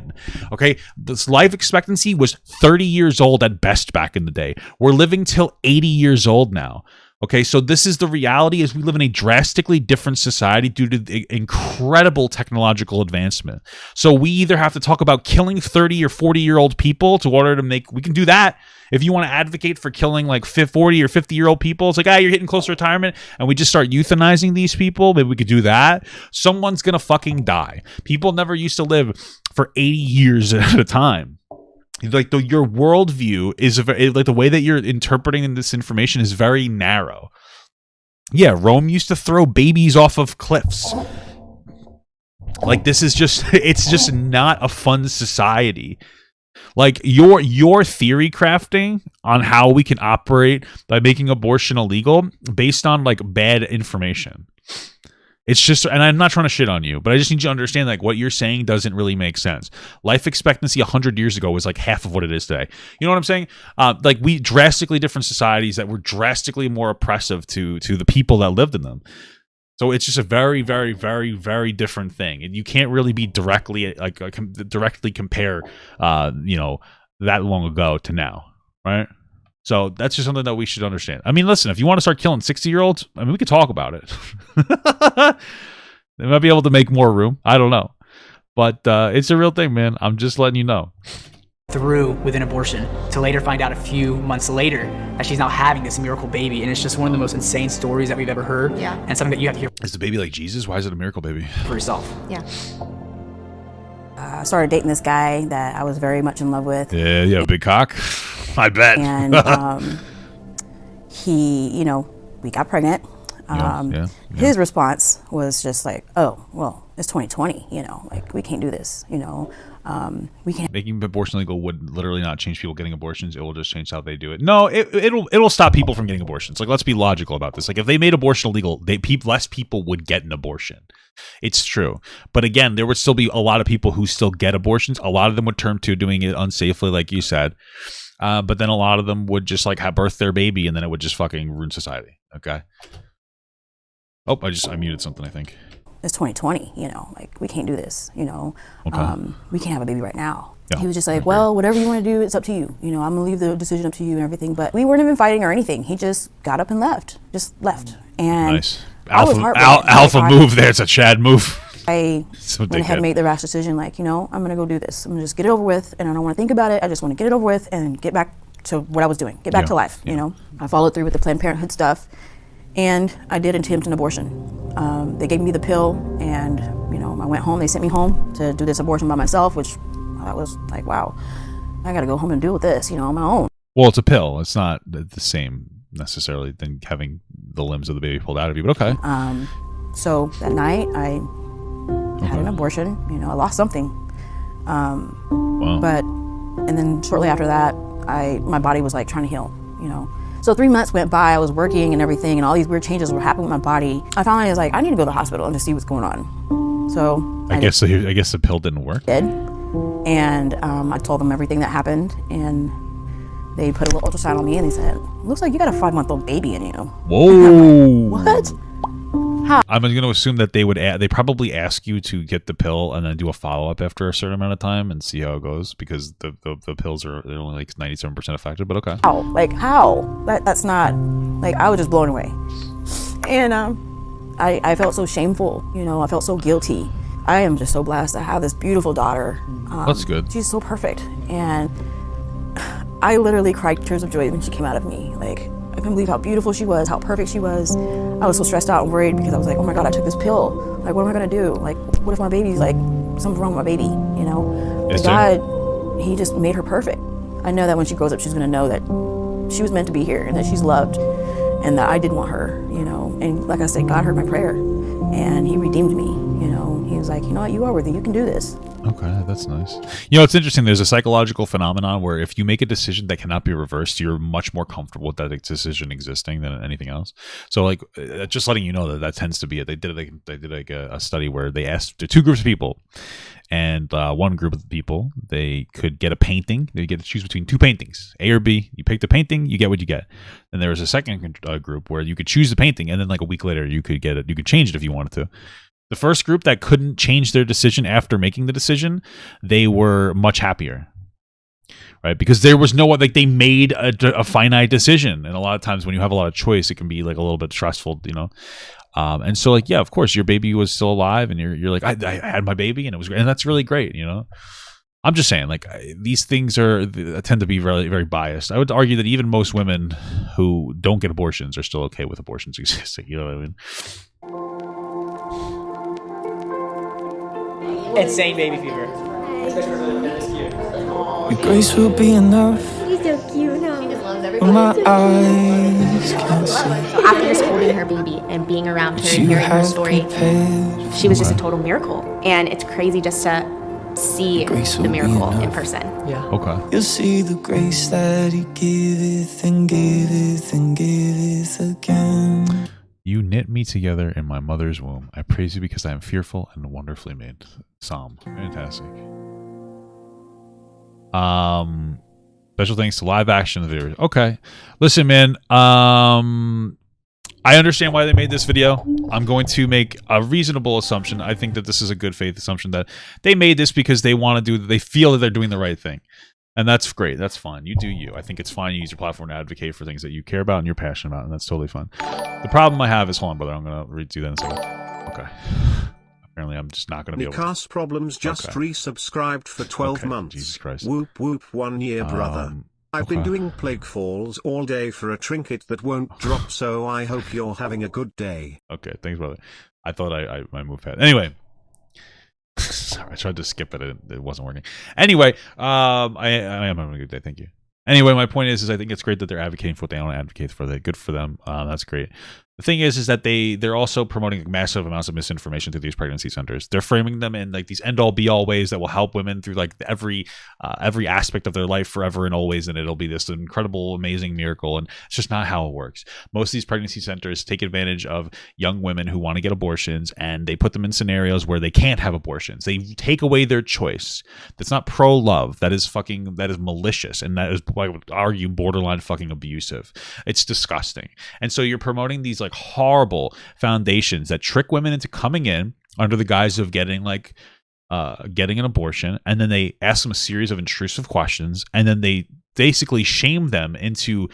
Okay, this life expectancy was 30 years old at best back in the day. We're living till 80 years old now. Okay, so this is the reality, is we live in a drastically different society due to the incredible technological advancement. So we either have to talk about killing 30 or 40-year-old people we can do that. If you want to advocate for killing like 40 or 50-year-old people, it's like, you're hitting close to retirement, and we just start euthanizing these people. Maybe we could do that. Someone's going to fucking die. People never used to live for 80 years at a time. Like your worldview is like the way that you're interpreting this information is very narrow. Yeah, Rome used to throw babies off of cliffs. Like it's just not a fun society. Like your theory crafting on how we can operate by making abortion illegal based on like bad information. It's just, and I'm not trying to shit on you, but I just need you to understand like what you're saying doesn't really make sense. Life expectancy 100 years ago was like half of what it is today. You know what I'm saying? Like we drastically different societies that were drastically more oppressive to the people that lived in them. So it's just a very, very, very, very different thing, and you can't really be directly directly compare, that long ago to now, right? So that's just something that we should understand. I mean, listen, if you want to start killing 60-year-olds, I mean, we could talk about it. They might be able to make more room. I don't know, but it's a real thing, man. I'm just letting you know. Through with an abortion to later find out a few months later that she's now having this miracle baby, and it's just one of the most insane stories that we've ever heard. Yeah. And something that you have to hear. Is the baby like Jesus? Why is it a miracle baby? For yourself. Yeah. I started dating this guy that I was very much in love with. Yeah, you have a big cock. I bet. And he, we got pregnant. His response was just like, "Oh, well, it's 2020. Like we can't do this. We can't." Making abortion legal would literally not change people getting abortions. It will just change how they do it. No, it'll stop people from getting abortions. Like, let's be logical about this. Like, if they made abortion illegal, less people would get an abortion. It's true. But again, there would still be a lot of people who still get abortions. A lot of them would turn to doing it unsafely, like you said. But then a lot of them would just like have birth their baby, and then it would just fucking ruin society. Okay. Oh, I muted something, I think. It's 2020, like we can't do this, we can't have a baby right now. Yeah. He was just like, well, whatever you want to do, it's up to you. I'm gonna leave the decision up to you and everything. But we weren't even fighting or anything. He just got up and left, And nice. Alpha move there. It's a Chad move. I went ahead and made the rash decision, like, I'm gonna go do this. I'm gonna just get it over with, and I don't want to think about it. I just want to get it over with and get back to what I was doing, get back to life, I followed through with the Planned Parenthood stuff. And I did attempt an abortion. They gave me the pill, and I went home. They sent me home to do this abortion by myself, which I was like, wow, I got to go home and deal with this, on my own. Well, it's a pill. It's not the same necessarily than having the limbs of the baby pulled out of you, but okay. So that night, I had an abortion. I lost something. Wow. And then shortly after that, my body was like trying to heal. So 3 months went by, I was working and everything, and all these weird changes were happening with my body. I finally was like, I need to go to the hospital and just see what's going on. So I guess the pill didn't work. Did. And I told them everything that happened, and they put a little ultrasound on me, and they said, looks like you got a 5-month-old baby in you. Whoa. Like, what? How? I'm going to assume that they probably ask you to get the pill and then do a follow-up after a certain amount of time and see how it goes, because the pills they're only like 97% effective, but okay. How? Like, how? That's not, like, I was just blown away. And I felt so shameful, I felt so guilty. I am just so blessed to have this beautiful daughter. That's good. She's so perfect. And I literally cried tears of joy when she came out of me. Like, I couldn't believe how beautiful she was, how perfect she was. I was so stressed out and worried because I was like, oh my God, I took this pill. Like, what am I gonna do? Like, what if my baby's like, something's wrong with my baby, But God, He just made her perfect. I know that when she grows up, she's gonna know that she was meant to be here and that she's loved and that I did want her, And like I said, God heard my prayer and He redeemed me, He was like, you know what, you are worthy, you can do this. Okay, that's nice. It's interesting. There's a psychological phenomenon where if you make a decision that cannot be reversed, you're much more comfortable with that decision existing than anything else. So, like, just letting you know that tends to be it. They did like a study where they asked two groups of people, and one group of people, they could get a painting. They get to choose between two paintings, A or B. You pick the painting, you get what you get. And there was a second group where you could choose the painting, and then like a week later, you could get it. You could change it if you wanted to. The first group that couldn't change their decision after making the decision, they were much happier, right? Because there was no, like, they made a finite decision. And a lot of times when you have a lot of choice, it can be like a little bit stressful, And so, like, yeah, of course, your baby was still alive, and you're like, I had my baby, and it was great. And that's really great, I'm just saying, like, these things tend to be very, very biased. I would argue that even most women who don't get abortions are still okay with abortions existing. You know what I mean? Insane baby fever. Your grace will be enough. He's so cute, huh? She just loves everybody. My eyes can see. After just holding her baby and being around her and hearing her story, she was just a total miracle. And it's crazy just to see the miracle in person. Yeah. Okay. You'll see the grace that he giveth and giveth and giveth again. You knit me together in my mother's womb. I praise you because I am fearful and wonderfully made. Psalm. Fantastic. Special thanks to live action viewers. Okay. Listen, man. I understand why they made this video. I'm going to make a reasonable assumption. I think that this is a good faith assumption that they made this because they want to do, they feel that they're doing the right thing. And that's great. That's fine. You do you. I think it's fine. You use your platform to advocate for things that you care about and you're passionate about, and that's totally fine. The problem I have is, hold on, brother. I'm going to redo that in a second. Okay. Apparently, I'm just not going to be able to. Nikas Problems just resubscribed for 12 months. Jesus Christ. Whoop whoop 1 year, brother. I've been doing plague falls all day for a trinket that won't drop, so I hope you're having a good day. Okay, thanks, brother. I thought I moved past. Anyway. Sorry, I tried to skip it. It wasn't working. Anyway, I am having a good day. Thank you. Anyway, my point is I think it's great that they're advocating for what they want to advocate for. They're good for them. That's great. The thing is that they're also promoting massive amounts of misinformation through these pregnancy centers. They're framing them in like these end-all be-all ways that will help women through like every aspect of their life forever and always, and it'll be this incredible, amazing miracle. And it's just not how it works. Most of these pregnancy centers take advantage of young women who want to get abortions, and they put them in scenarios where they can't have abortions. They take away their choice. That's not pro-love. That is malicious, and that is, I would argue, borderline fucking abusive. It's disgusting. And so you're promoting these like horrible foundations that trick women into coming in under the guise of getting an abortion, and then they ask them a series of intrusive questions, and then they basically shame them into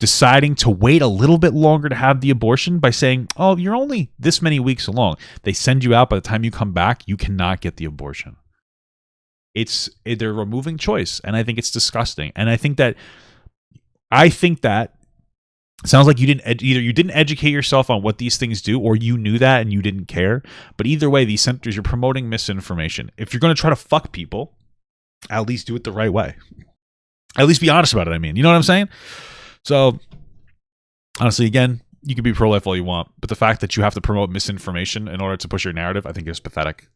deciding to wait a little bit longer to have the abortion by saying, oh, you're only this many weeks along. They send you out. By the time you come back, you cannot get the abortion. They're removing choice, and I think it's disgusting. And I think that it sounds like you didn't educate yourself on what these things do, or you knew that and you didn't care. But either way, these centers, you're promoting misinformation. If you're going to try to fuck people, at least do it the right way. At least be honest about it, I mean. You know what I'm saying? So, honestly, again, you can be pro-life all you want, but the fact that you have to promote misinformation in order to push your narrative, I think is pathetic.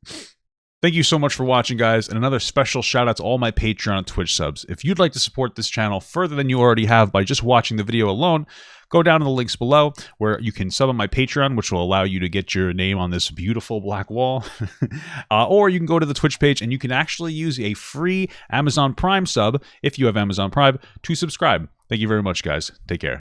Thank you so much for watching, guys, and another special shout out to all my Patreon and Twitch subs. If you'd like to support this channel further than you already have by just watching the video alone, go down to the links below where you can sub on my Patreon, which will allow you to get your name on this beautiful black wall. Or you can go to the Twitch page and you can actually use a free Amazon Prime sub, if you have Amazon Prime, to subscribe. Thank you very much, guys. Take care.